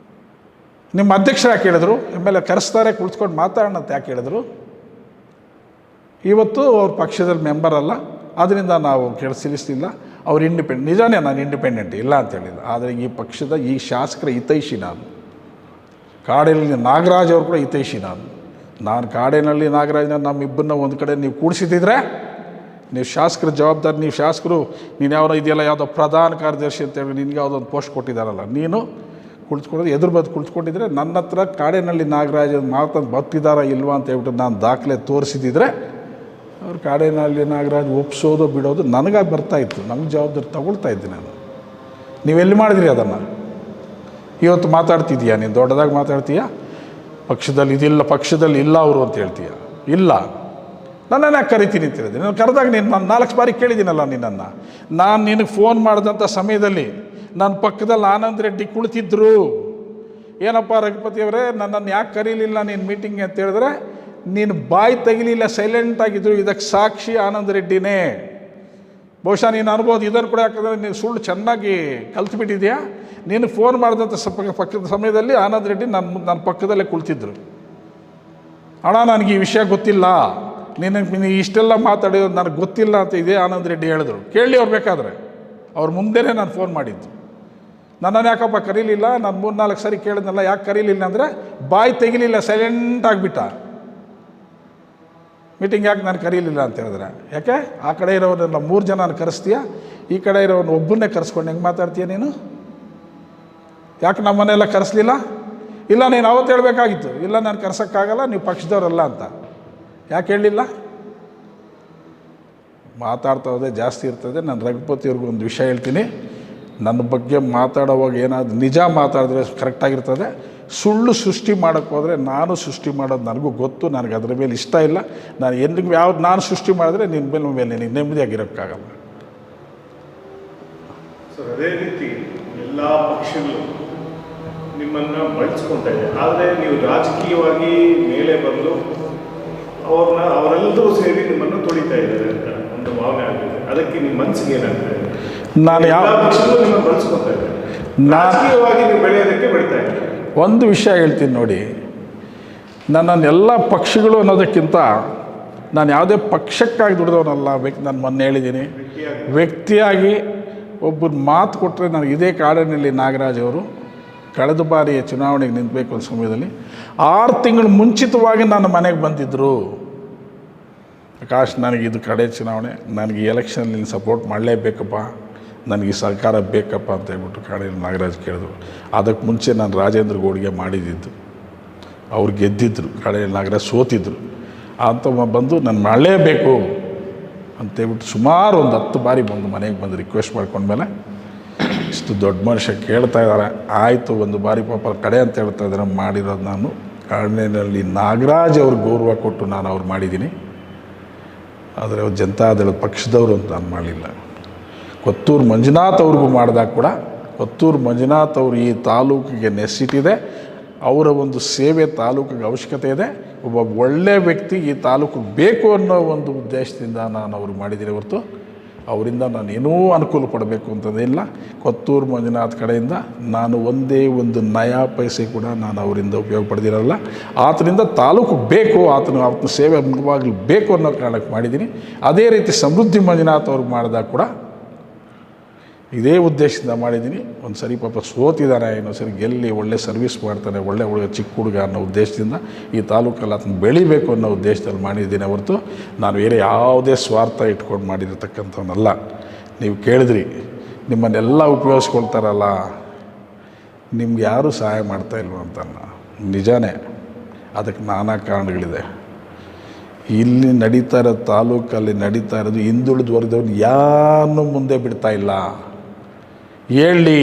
ನಿಮ್ಮ ಅಧ್ಯಕ್ಷರು ಯಾಕೆ ಹೇಳಿದ್ರು? ಆಮೇಲೆ ಕರೆಸ್ತಾರೆ, ಕುಳಿತುಕೊಂಡು ಮಾತಾಡೋಣ ಅಂತ ಯಾಕೆ ಹೇಳಿದ್ರು? ಇವತ್ತು ಅವ್ರ ಪಕ್ಷದಲ್ಲಿ ಮೆಂಬರ್ ಅಲ್ಲ, ಅದರಿಂದ ನಾವು ತಿಳಿಸಲಿಲ್ಲ. ಅವ್ರು ನಿಜಾನೇ, ನಾನು ಇಂಡಿಪೆಂಡೆಂಟ್ ಇಲ್ಲ ಅಂತ ಹೇಳಿಲ್ಲ. ಆದರೆ ಈ ಪಕ್ಷದ ಈ ಶಾಸಕರ ಹಿತೈಷಿ ನಾನು. ಕಾಡಿನಲ್ಲಿ ನಾಗರಾಜ್ ಅವರು ಕೂಡ ಹಿತೈಷಿ ನಾನು ಕಾಡಿನಲ್ಲಿ ನಾಗರಾಜ್ನ ನಮ್ಮಿಬ್ಬರನ್ನ ಒಂದು ಕಡೆ ನೀವು ಕೂಡಿಸಿದ್ರೆ, ನೀವು ಶಾಸಕರ ಜವಾಬ್ದಾರಿ, ನೀವು ಶಾಸಕರು, ನೀನು ಯಾರೋ ಇದೆಯಲ್ಲ ಯಾವುದೋ ಪ್ರಧಾನ ಕಾರ್ಯದರ್ಶಿ ಅಂತೇಳಿ ನಿನಗೆ ಯಾವುದೊಂದು ಪೋಸ್ಟ್ ಕೊಟ್ಟಿದ್ದಾರಲ್ಲ, ನೀನು ಕುಳಿತುಕೊಳ್ಳೋದು ಎದುರು ಬದ್ದು ಕುಳಿತುಕೊಂಡಿದ್ರೆ ನನ್ನ ಹತ್ರ ಕಾಡಿನಲ್ಲಿ ನಾಗರಾಜ್ ಮಾತಂದು ಬರ್ತಿದ್ದಾರಾ ಇಲ್ವಾ ಅಂತ ಹೇಳ್ಬಿಟ್ಟು ನಾನು ದಾಖಲೆ ತೋರಿಸಿದ್ರೆ ಅವ್ರು ಕಾಡಿನಲ್ಲಿ ನಾಗರಾಜ್ ಒಪ್ಸೋದು ಬಿಡೋದು ನನಗಾಗಿ ಬರ್ತಾಯಿತ್ತು. ನಮಗೆ ಜವಾಬ್ದಾರಿ ತಗೊಳ್ತಾ ಇದ್ದೀನಿ ನಾನು. ನೀವೆಲ್ಲಿ ಮಾಡಿದ್ರಿ ಅದನ್ನು? ಇವತ್ತು ಮಾತಾಡ್ತಿದ್ದೀಯಾ ನೀನು, ದೊಡ್ಡದಾಗಿ ಮಾತಾಡ್ತೀಯಾ, ಪಕ್ಷದಲ್ಲಿ ಇದಿಲ್ಲ, ಪಕ್ಷದಲ್ಲಿ ಇಲ್ಲ ಅವರು ಅಂತ ಹೇಳ್ತೀಯ. ಇಲ್ಲ, ನನ್ನನ್ನು ಯಾಕೆ ಕರಿತೀನಿ ಅಂತ ಹೇಳಿದೆ? ನಾನು ಕರೆದಾಗ ನಾನು 4 ಬಾರಿ ಕೇಳಿದ್ದೀನಲ್ಲ ನಿನ್ನನ್ನು. ನಾನು ನಿನಗೆ ಫೋನ್ ಮಾಡಿದಂಥ ಸಮಯದಲ್ಲಿ ನನ್ನ ಪಕ್ಕದಲ್ಲಿ ಆನಂದ್ ರೆಡ್ಡಿ ಕುಳಿತಿದ್ರು. ಏನಪ್ಪ ರಘುಪತಿಯವರೇ, ನನ್ನನ್ನು ಯಾಕೆ ಕರೀಲಿಲ್ಲ ನೀನು ಮೀಟಿಂಗ್ ಅಂತ ಹೇಳಿದ್ರೆ, ನೀನು ಬಾಯಿ ತೆಗಿಲಿಲ್ಲ, ಸೈಲೆಂಟಾಗಿದ್ದರು. ಇದಕ್ಕೆ ಸಾಕ್ಷಿ ಆನಂದ್ ರೆಡ್ಡಿನೇ. ಬಹುಶಃ ನೀನು ಅನ್ಬೋದು ಇದನ್ನು ಕೂಡ, ಯಾಕಂದರೆ ನೀನು ಸುಳ್ಳು ಚೆನ್ನಾಗಿ ಕಲ್ತ್ಬಿಟ್ಟಿದೆಯಾ. ನೀನು ಫೋನ್ ಮಾಡಿದಂಥ ಪಕ್ಕದ ಸಮಯದಲ್ಲಿ ಆನಂದ್ ರೆಡ್ಡಿ ನನ್ನ ಪಕ್ಕದಲ್ಲೇ ಕುಳಿತಿದ್ರು. ಅಣ್ಣ ನನಗೆ ಈ ವಿಷಯ ಗೊತ್ತಿಲ್ಲ, ನೀನು ಇಷ್ಟೆಲ್ಲ ಮಾತಾಡೋದು ನನಗೆ ಗೊತ್ತಿಲ್ಲ ಅಂತ ಇದೇ ಆನಂದ್ ರೆಡ್ಡಿ ಹೇಳಿದ್ರು. ಕೇಳಿ ಅವ್ರು ಬೇಕಾದರೆ, ಅವ್ರ ಮುಂದೆನೇ ನಾನು ಫೋನ್ ಮಾಡಿದ್ದು. ನನ್ನನ್ನು ಯಾಕಪ್ಪ ಕರೀಲಿಲ್ಲ? ನಾನು 3-4 ಸಾರಿ ಕೇಳಿದ್ನಲ್ಲ, ಯಾಕೆ ಕರೀಲಿಲ್ಲ ಅಂದರೆ ಬಾಯಿ ತೆಗಿಲಿಲ್ಲ, ಸೈಲೆಂಟ್ ಆಗಿಬಿಟ್ಟ. ಮೀಟಿಂಗ್ ಯಾಕೆ ನಾನು ಕರೀಲಿಲ್ಲ ಅಂತ ಹೇಳಿದ್ರೆ, ಯಾಕೆ ಆ ಕಡೆ ಇರೋವನ್ನೆಲ್ಲ 3 ಜನ ಕರೆಸ್ತೀಯ, ಈ ಕಡೆ ಇರೋವನ್ನ ಒಬ್ಬನ್ನೇ ಕರೆಸ್ಕೊಂಡು ಹೆಂಗೆ ಮಾತಾಡ್ತೀಯ ನೀನು? ಯಾಕೆ ನಮ್ಮನ್ನೆಲ್ಲ ಕರೆಸಲಿಲ್ಲ? ಇಲ್ಲ, ನೀನು ಅವತ್ತು ಹೇಳಬೇಕಾಗಿತ್ತು, ಇಲ್ಲ ನಾನು ಕರ್ಸೋಕ್ಕಾಗಲ್ಲ, ನೀವು ಪಕ್ಷದವರಲ್ಲ ಅಂತ. ಯಾಕೆ ಹೇಳಲಿಲ್ಲ? ಮಾತಾಡ್ತಾ ಹೋದೆ ಜಾಸ್ತಿ ಇರ್ತದೆ. ನಾನು ರಘುಪತಿಯವ್ರಿಗೂ ಒಂದು ವಿಷಯ ಹೇಳ್ತೀನಿ, ನನ್ನ ಬಗ್ಗೆ ಮಾತಾಡೋವಾಗ ಏನಾದರೂ ನಿಜ ಮಾತಾಡಿದ್ರೆ ಕರೆಕ್ಟಾಗಿರ್ತದೆ. ಸುಳ್ಳು ಸೃಷ್ಟಿ ಮಾಡೋಕ್ಕೆ ಹೋದರೆ ನಾನು ಸೃಷ್ಟಿ ಮಾಡೋದು ನನಗೂ ಗೊತ್ತು, ನನಗೆ ಅದರ ಮೇಲೆ ಇಷ್ಟ ಇಲ್ಲ. ನಾನು ಎಂದಿಗೂ ಯಾವ್ದು ನಾನು ಸೃಷ್ಟಿ ಮಾಡಿದ್ರೆ ನಿನ್ನ ಮೇಲೆ ನಿನಗೆ ನೆಮ್ಮದಿಯಾಗಿರೋಕ್ಕಾಗಲ್ಲ. ಸರ್, ಅದೇ ರೀತಿ ಎಲ್ಲ ಪಕ್ಷಗಳು ನಿಮ್ಮನ್ನು ಬಳಸ್ಕೊತಾ ಇದೆ. ಆದರೆ ನೀವು ರಾಜಕೀಯವಾಗಿ ಮೇಲೆ ಬಂದು ಅವರೆಲ್ಲರೂ ಸೇರಿ ನಿಮ್ಮನ್ನು ತೊಳಿತಾ ಇದ್ದಾರೆ ಅಂತ ಒಂದು ಭಾವನೆ ಆಗಿದೆ. ಅದಕ್ಕೆ ನಿಮ್ಮ ಮನಸ್ಸಿಗೆ ಏನಾಗ್ತದೆ? ನಾನು ಯಾವ ಪಕ್ಷಗಳು ನಿಮ್ಮನ್ನು ಬಳಸ್ಕೊತಾ ಇದೆ, ರಾಜಕೀಯವಾಗಿ ನೀವು ಬೆಳೆಯೋದಕ್ಕೆ ಬೆಳೀತಾ ಇದ್ದಾರೆ. ಒಂದು ವಿಷಯ ಹೇಳ್ತೀನಿ ನೋಡಿ, ನನ್ನನ್ನೆಲ್ಲ ಪಕ್ಷಗಳು ಅನ್ನೋದಕ್ಕಿಂತ ನಾನು ಯಾವುದೇ ಪಕ್ಷಕ್ಕಾಗಿ ದುಡಿದವನಲ್ಲ. ನಾನು ಮೊನ್ನೆ ಹೇಳಿದ್ದೀನಿ, ವ್ಯಕ್ತಿಯಾಗಿ ಒಬ್ಬರು ಮಾತು ಕೊಟ್ಟರೆ ನನಗೆ ಇದೇ ಕಾಡಿನಲ್ಲಿ ನಾಗರಾಜ್ ಅವರು ಕಳೆದ ಬಾರಿ ಚುನಾವಣೆಗೆ ನಿಂತಬೇಕು ಅನ್ನೋ ಸಮಯದಲ್ಲಿ 6 ತಿಂಗಳು ಮುಂಚಿತವಾಗಿ ನನ್ನ ಮನೆಗೆ ಬಂದಿದ್ದರು. ಆಕಾಶ್, ನನಗಿದು ಕಡೆ ಚುನಾವಣೆ, ನನಗೆ ಎಲೆಕ್ಷನಲ್ಲಿ ಸಪೋರ್ಟ್ ಮಾಡಲೇಬೇಕಪ್ಪ, ನನಗೆ ಸರ್ಕಾರ ಬೇಕಪ್ಪ ಅಂತ ಹೇಳ್ಬಿಟ್ಟು ಕಾಡಿನಲ್ಲಿ ನಾಗರಾಜ್ ಕೇಳಿದ್ರು. ಅದಕ್ಕೆ ಮುಂಚೆ ನಾನು ರಾಜೇಂದ್ರ ಗೌಡ್ಗೆ ಮಾಡಿದ್ದು, ಅವ್ರು ಗೆದ್ದಿದ್ದರು, ಕಾಡಿನಲ್ಲಿ ನಾಗರಾಜ್ ಸೋತಿದ್ರು ಅಂತ ಬಂದು ನಾನು ಮಾಡಲೇಬೇಕು ಅಂತೇಳ್ಬಿಟ್ಟು ಸುಮಾರು ಒಂದು 10 ಬಾರಿ ಬಂದು ಮನೆಗೆ ಬಂದು ರಿಕ್ವೆಸ್ಟ್ ಮಾಡ್ಕೊಂಡ್ಮೇಲೆ ಇಷ್ಟು ದೊಡ್ಡ ಮನುಷ್ಯ ಕೇಳ್ತಾ ಇದ್ದಾರೆ, ಆಯಿತು ಒಂದು ಬಾರಿ ಪಾಪ ಕಡೆ ಅಂತ ಹೇಳ್ತಾ ಇದ್ದಾರೆ. ಮಾಡಿರೋದು ನಾನು ಕಾಡಿನಲ್ಲಿ ನಾಗರಾಜ್ ಅವ್ರಿಗೆ ಗೌರವ ಕೊಟ್ಟು ನಾನು ಅವ್ರು ಮಾಡಿದ್ದೀನಿ. ಆದರೆ ಅವ್ರು ಜನತಾದಳ ಪಕ್ಷದವರು ಅಂತ ನಾನು ಮಾಡಲಿಲ್ಲ. ಕೊತ್ತೂರು ಮಂಜುನಾಥ್ ಅವ್ರಿಗೂ ಮಾಡಿದಾಗ ಕೂಡ ಕೊತ್ತೂರು ಮಂಜುನಾಥ್ ಅವರು ಈ ತಾಲೂಕಿಗೆ ನೆಸ್ಸಿಟ್ಟಿದೆ, ಅವರ ಒಂದು ಸೇವೆ ತಾಲೂಕಿಗೆ ಅವಶ್ಯಕತೆ ಇದೆ. ಒಬ್ಬ ಒಳ್ಳೆಯ ವ್ಯಕ್ತಿ ಈ ತಾಲೂಕಿಗೆ ಬೇಕು ಅನ್ನೋ ಒಂದು ಉದ್ದೇಶದಿಂದ ನಾನು ಅವ್ರಿಗೆ ಮಾಡಿದ್ದೀನಿ ಹೊರತು ಅವರಿಂದ ನಾನು ಏನೂ ಅನುಕೂಲ ಪಡಬೇಕು ಅಂತಂದಿಲ್ಲ. ಕೊತ್ತೂರು ಮಂಜುನಾಥ್ ಕಡೆಯಿಂದ ನಾನು ಒಂದೇ ಒಂದು ನಯಾ ಪೈಸೆ ಕೂಡ ನಾನು ಅವರಿಂದ ಉಪಯೋಗ ಪಡೆದಿರಲ್ಲ. ಆತನಿಂದ ತಾಲೂಕು ಬೇಕು, ಆತನ ಸೇವೆ ಮುಖ್ಯವಾಗಲಿ ಬೇಕು ಅನ್ನೋ ಕಾರಣಕ್ಕೆ ಮಾಡಿದ್ದೀನಿ. ಅದೇ ರೀತಿ ಸಮೃದ್ಧಿ ಮಂಜುನಾಥ್ ಅವ್ರಿಗೆ ಮಾಡಿದಾಗ ಕೂಡ ಇದೇ ಉದ್ದೇಶದಿಂದ ಮಾಡಿದ್ದೀನಿ. ಒಂದು ಸರಿ ಪಾಪ ಸೋತಿದ್ದಾನೆ, ಇನ್ನೊಂದು ಸರಿ ಗೆಲ್ಲಿ ಒಳ್ಳೆ ಸರ್ವಿಸ್ ಮಾಡ್ತಾನೆ, ಒಳ್ಳೆ ಹುಡುಗ, ಚಿಕ್ಕ ಹುಡುಗ ಅನ್ನೋ ಉದ್ದೇಶದಿಂದ ಈ ತಾಲೂಕಲ್ಲಿ ಅದನ್ನು ಬೆಳಿಬೇಕು ಅನ್ನೋ ಉದ್ದೇಶದಲ್ಲಿ ಮಾಡಿದ್ದೀನಿ ಹೊರತು ನಾನು ಬೇರೆ ಯಾವುದೇ ಸ್ವಾರ್ಥ ಇಟ್ಕೊಂಡು ಮಾಡಿರತಕ್ಕಂಥವನ್ನಲ್ಲ. ನೀವು ಕೇಳಿದ್ರಿ ನಿಮ್ಮನ್ನೆಲ್ಲ ಉಪಯೋಗಿಸ್ಕೊಳ್ತಾರಲ್ಲ, ನಿಮ್ಗೆ ಯಾರೂ ಸಹಾಯ ಮಾಡ್ತಾಯಿಲ್ವ ಅಂತ. ನಿಜಾನೇ, ಅದಕ್ಕೆ ನಾನಾ ಕಾರಣಗಳಿದೆ. ಇಲ್ಲಿ ನಡೀತಾ ಇರೋದು, ತಾಲೂಕಲ್ಲಿ ನಡೀತಾ ಇರೋದು ಹಿಂದುಳಿದ ವರ್ಗದವ್ರು ಯಾರನ್ನೂ ಮುಂದೆ ಬಿಡ್ತಾ ಇಲ್ಲ. ಹೇಳಿ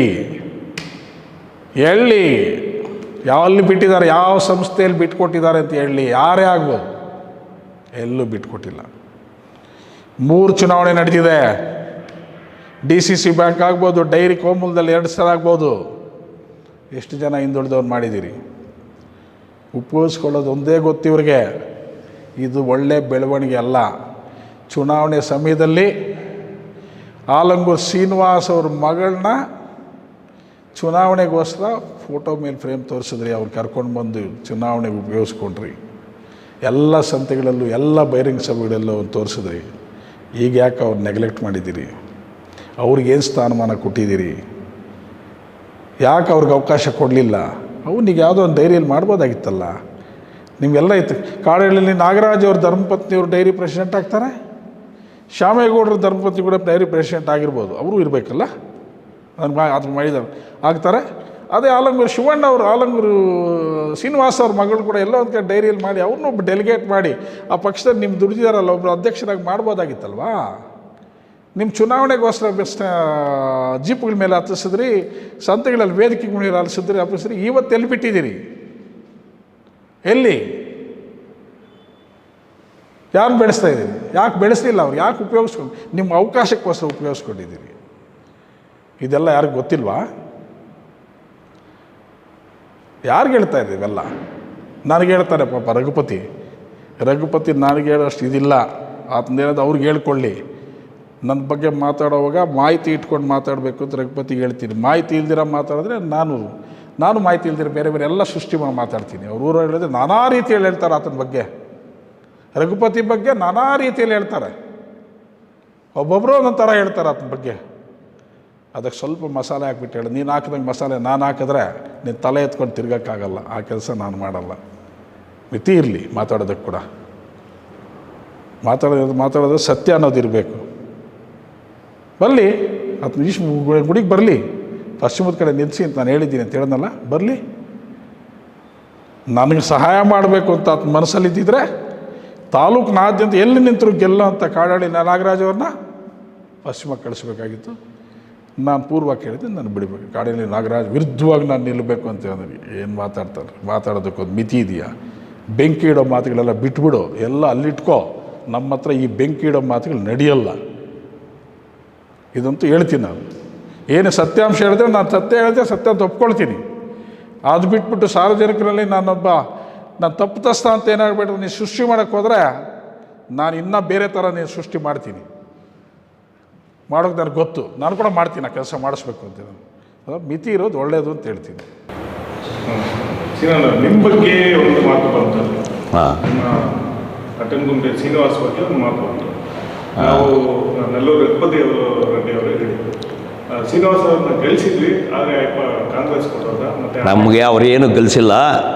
ಯಾವಲ್ಲಿ ಬಿಟ್ಟಿದ್ದಾರೆ, ಯಾವ ಸಂಸ್ಥೆಯಲ್ಲಿ ಬಿಟ್ಕೊಟ್ಟಿದ್ದಾರೆ ಅಂತ ಹೇಳಿ, ಯಾರೇ ಆಗ್ಬೋದು, ಎಲ್ಲೂ ಬಿಟ್ಕೊಟ್ಟಿಲ್ಲ. 3 ಚುನಾವಣೆ ನಡೆದಿದೆ. DCC ಬ್ಯಾಂಕ್ ಆಗ್ಬೋದು, ಡೈರಿ ಕೋಮೂಲದಲ್ಲಿ 2 ಸಲ ಆಗ್ಬೋದು. ಎಷ್ಟು ಜನ ಹಿಂದುಳಿದವ್ರು ಮಾಡಿದ್ದೀರಿ? ಉಪಯೋಗಿಸ್ಕೊಳ್ಳೋದು ಒಂದೇ ಗೊತ್ತಿವ್ರಿಗೆ, ಇದು ಒಳ್ಳೆ ಬೆಳವಣಿಗೆ ಅಲ್ಲ. ಚುನಾವಣೆ ಸಮಯದಲ್ಲಿ ಆಲಂಗೂರು ಶ್ರೀನಿವಾಸ್ ಅವ್ರ ಮಗಳನ್ನ ಚುನಾವಣೆಗೋಸ್ಕರ ಫೋಟೋ ಮೇಲೆ ಫ್ರೇಮ್ ತೋರಿಸಿದ್ರಿ, ಅವ್ರು ಕರ್ಕೊಂಡು ಬಂದು ಚುನಾವಣೆಗೆ ಉಪಯೋಗಿಸ್ಕೊಂಡ್ರಿ. ಎಲ್ಲ ಸಂತೆಗಳಲ್ಲೂ ಎಲ್ಲ ಬಹಿರಂಗ ಸಭೆಗಳಲ್ಲೂ ತೋರಿಸಿದ್ರಿ. ಈಗ ಯಾಕೆ ಅವ್ರು ನೆಗ್ಲೆಕ್ಟ್ ಮಾಡಿದ್ದೀರಿ? ಅವ್ರಿಗೇನು ಸ್ಥಾನಮಾನ ಕೊಟ್ಟಿದ್ದೀರಿ? ಯಾಕೆ ಅವ್ರಿಗೆ ಅವಕಾಶ ಕೊಡಲಿಲ್ಲ? ಅವನಿಗೆ ಯಾವುದೋ ಒಂದು ಡೈರಿಯಲ್ಲಿ ಮಾಡ್ಬೋದಾಗಿತ್ತಲ್ಲ. ನಿಮಗೆಲ್ಲ ಇತ್ತು. ಕಾಡಹಳ್ಳಿಯಲ್ಲಿ ನಾಗರಾಜ್ ಅವ್ರ ಧರ್ಮಪತ್ನಿಯವರು ಡೈರಿ ಪ್ರೆಸಿಡೆಂಟ್ ಆಗ್ತಾರೆ, ಶ್ಯಾಮೇಗೌಡರ ಧರ್ಮಪತ್ನಿ ಕೂಡ ಡೈರಿ ಪ್ರೆಸಿಡೆಂಟ್ ಆಗಿರ್ಬೋದು, ಅವರು ಇರಬೇಕಲ್ಲ. ಅದನ್ನು ಮಾಡಿದ್ದಾರೆ, ಆಗ್ತಾರೆ. ಅದೇ ಆಲಂಗೂರು ಶಿವಣ್ಣ ಅವರು, ಆಲಂಗೂರು ಶ್ರೀನಿವಾಸ್ ಅವ್ರ ಮಗಳು ಕೂಡ ಎಲ್ಲೋ ಒಂದು ಕಡೆ ಡೈರಿಯಲ್ಲಿ ಮಾಡಿ ಅವ್ರನ್ನೂ ಒಬ್ಬ ಡೆಲಿಗೇಟ್ ಮಾಡಿ ಆ ಪಕ್ಷದಲ್ಲಿ ನಿಮ್ಮ ದುಡಿದಿದ್ದಾರಲ್ಲ ಒಬ್ಬರು ಅಧ್ಯಕ್ಷರಾಗಿ ಮಾಡ್ಬೋದಾಗಿತ್ತಲ್ವಾ. ನಿಮ್ಮ ಚುನಾವಣೆಗೋಸ್ಕರ ಜೀಪ್ಗಳ ಮೇಲೆ ಹತ್ತಿಸಿದ್ರಿ, ಸಂತೆಗಳಲ್ಲಿ ವೇದಿಕೆಗಳ ಮೇಲೆ ಹತ್ತಿಸಿದ್ರಿ. ಇವತ್ತು ಎಲ್ಲಿ ಬಿಟ್ಟಿದ್ದೀರಿ? ಎಲ್ಲಿ? ಯಾರು ಬೆಳೆಸ್ತಾ ಇದ್ದೀರಿ? ಯಾಕೆ ಬೆಳೆಸಲಿಲ್ಲ? ಅವ್ರು ಯಾಕೆ ಉಪಯೋಗಿಸ್ಕೊಂಡು ನಿಮ್ಮ ಅವಕಾಶಕ್ಕೋಸ್ಕರ ಉಪಯೋಗಿಸ್ಕೊಂಡಿದ್ದೀರಿ? ಇದೆಲ್ಲ ಯಾರಿಗೂ ಗೊತ್ತಿಲ್ವಾ? ಯಾರಿಗೆ ಹೇಳ್ತಾ ಇದ್ದೀವಿ ಇವೆಲ್ಲ? ನನಗೆ ಹೇಳ್ತಾರೆ ಪಾಪ ರಘುಪತಿ ನನಗೆ ಹೇಳೋಷ್ಟು ಇದಿಲ್ಲ. ಆತನ ಹೇಳೋದು ಅವ್ರಿಗೆ ಹೇಳ್ಕೊಳ್ಳಿ. ನನ್ನ ಬಗ್ಗೆ ಮಾತಾಡೋವಾಗ ಮಾಹಿತಿ ಇಟ್ಕೊಂಡು ಮಾತಾಡಬೇಕು ಅಂತ ರಘುಪತಿಗೆ ಹೇಳ್ತೀನಿ. ಮಾಹಿತಿ ಇಲ್ದಿರ ಮಾತಾಡಿದ್ರೆ ನಾನು ಮಾಹಿತಿ ಇಲ್ದಿರ ಬೇರೆ ಎಲ್ಲ ಸೃಷ್ಟಿ ಮಾಡಿ ಮಾತಾಡ್ತೀನಿ. ಅವ್ರ ಊರು ಹೇಳಿದ್ರೆ ನಾನಾ ರೀತಿಯಲ್ಲಿ ಹೇಳ್ತಾರೆ ಆತನ ಬಗ್ಗೆ. ರಘುಪತಿ ಬಗ್ಗೆ ನಾನಾ ರೀತಿಯಲ್ಲಿ ಹೇಳ್ತಾರೆ, ಒಬ್ಬೊಬ್ಬರು ಒಂದೊಂದು ಥರ ಹೇಳ್ತಾರೆ ಆತನ ಬಗ್ಗೆ. ಅದಕ್ಕೆ ಸ್ವಲ್ಪ ಮಸಾಲೆ ಹಾಕ್ಬಿಟ್ಟು ಹೇಳಿ, ನೀನು ಹಾಕಿದಂಗೆ ಮಸಾಲೆ ನಾನು ಹಾಕಿದ್ರೆ ನೀನು ತಲೆ ಎತ್ಕೊಂಡು ತಿರ್ಗೋಕ್ಕಾಗಲ್ಲ. ಆ ಕೆಲಸ ನಾನು ಮಾಡಲ್ಲ. ಮಿತಿ ಇರಲಿ ಮಾತಾಡೋದಕ್ಕೆ ಕೂಡ. ಮಾತಾಡೋದು ಸತ್ಯ ಅನ್ನೋದು ಇರಬೇಕು. ಬರಲಿ, ಆತನ ಗುಡಿಗೆ ಬರಲಿ, ಪಶ್ಚಿಮದ ಕಡೆ ನಿಲ್ಲಿಸಿ ಅಂತ ನಾನು ಹೇಳಿದ್ದೀನಿ ಅಂತ ಹೇಳಿದ್ನಲ್ಲ, ಬರಲಿ. ನನಗೆ ಸಹಾಯ ಮಾಡಬೇಕು ಅಂತ ಆತನ ಮನಸ್ಸಲ್ಲಿದ್ದಿದ್ರೆ ತಾಲೂಕಿನಾದ್ಯಂತ ಎಲ್ಲಿ ನಿಂತರು ಗೆಲ್ಲೋ ಅಂತ ಕಾಡಹಳ್ಳಿ ನಾಗರಾಜ್ ಅವ್ರನ್ನ ಪಶ್ಚಿಮಕ್ಕೆ ಕಳಿಸ್ಬೇಕಾಗಿತ್ತು. ನಾನು ಪೂರ್ವ ಕೇಳಿದ್ದೆ, ನಾನು ಬಿಡಬೇಕು. ಕಾಡಹಳ್ಳಿ ನಾಗರಾಜ್ ವಿರುದ್ಧವಾಗಿ ನಾನು ನಿಲ್ಲಬೇಕು ಅಂತ ಹೇಳಿದ್ವಿ. ಏನು ಮಾತಾಡೋದಕ್ಕೊಂದು ಮಿತಿ ಇದೆಯಾ? ಬೆಂಕಿ ಇಡೋ ಮಾತುಗಳೆಲ್ಲ ಬಿಟ್ಬಿಡು, ಎಲ್ಲ ಅಲ್ಲಿಟ್ಕೋ. ನಮ್ಮ ಹತ್ರ ಈ ಬೆಂಕಿ ಇಡೋ ಮಾತುಗಳು ನಡೆಯಲ್ಲ. ಇದಂತೂ ಹೇಳ್ತೀನಿ ನಾನು. ಏನು ಸತ್ಯಾಂಶ ಹೇಳಿದ್ರೆ ನಾನು ಸತ್ಯ ಅಂತ ಒಪ್ಕೊಳ್ತೀನಿ. ಅದು ಬಿಟ್ಬಿಟ್ಟು ಸಾರ್ವಜನಿಕರಲ್ಲಿ ನಾನು ತಪ್ಪಿತಸ್ಥ ಅಂತ ಏನಾಗಬೇಡ. ನೀನು ಸೃಷ್ಟಿ ಮಾಡೋಕ್ಕೆ ಹೋದರೆ ನಾನು ಇನ್ನೂ ಬೇರೆ ಥರ ನೀನು ಸೃಷ್ಟಿ ಮಾಡ್ತೀನಿ. ಮಾಡೋಕ್ಕೆ ನನಗೆ ಗೊತ್ತು, ನಾನು ಕೂಡ ಮಾಡ್ತೀನಿ. ಆ ಕೆಲಸ ಮಾಡಿಸ್ಬೇಕು ಅಂತ ಅದು ಮಿತಿ ಇರೋದು ಒಳ್ಳೆಯದು ಅಂತ ಹೇಳ್ತೀನಿ. ನಿಮ್ಮ ಬಗ್ಗೆ ಒಂದು ಮಾತು ಬಂತು, ನಿಮ್ಮ ಅಟ್ಟಂಗುಂಟೆ ಶ್ರೀನಿವಾಸ್ ಬಗ್ಗೆ ಒಂದು ಮಾತು ಬಂತು. ನಾವು ನೆಲ್ಲೂರು ರಘುಪತಿ ರೆಡ್ಡಿ ಅವರು ಹೇಳಿದ್ರು, ಶ್ರೀನಿವಾಸ ಅವ್ರನ್ನ ಗೆಲ್ಲಿಸಿದ್ವಿ, ಆದರೆ ಕಾಂಗ್ರೆಸ್ ಕೊಟ್ಟೋದ. ಮತ್ತು ನಮಗೆ ಅವ್ರು ಏನು ಗೆಲ್ಲಿಸಿಲ್ಲ.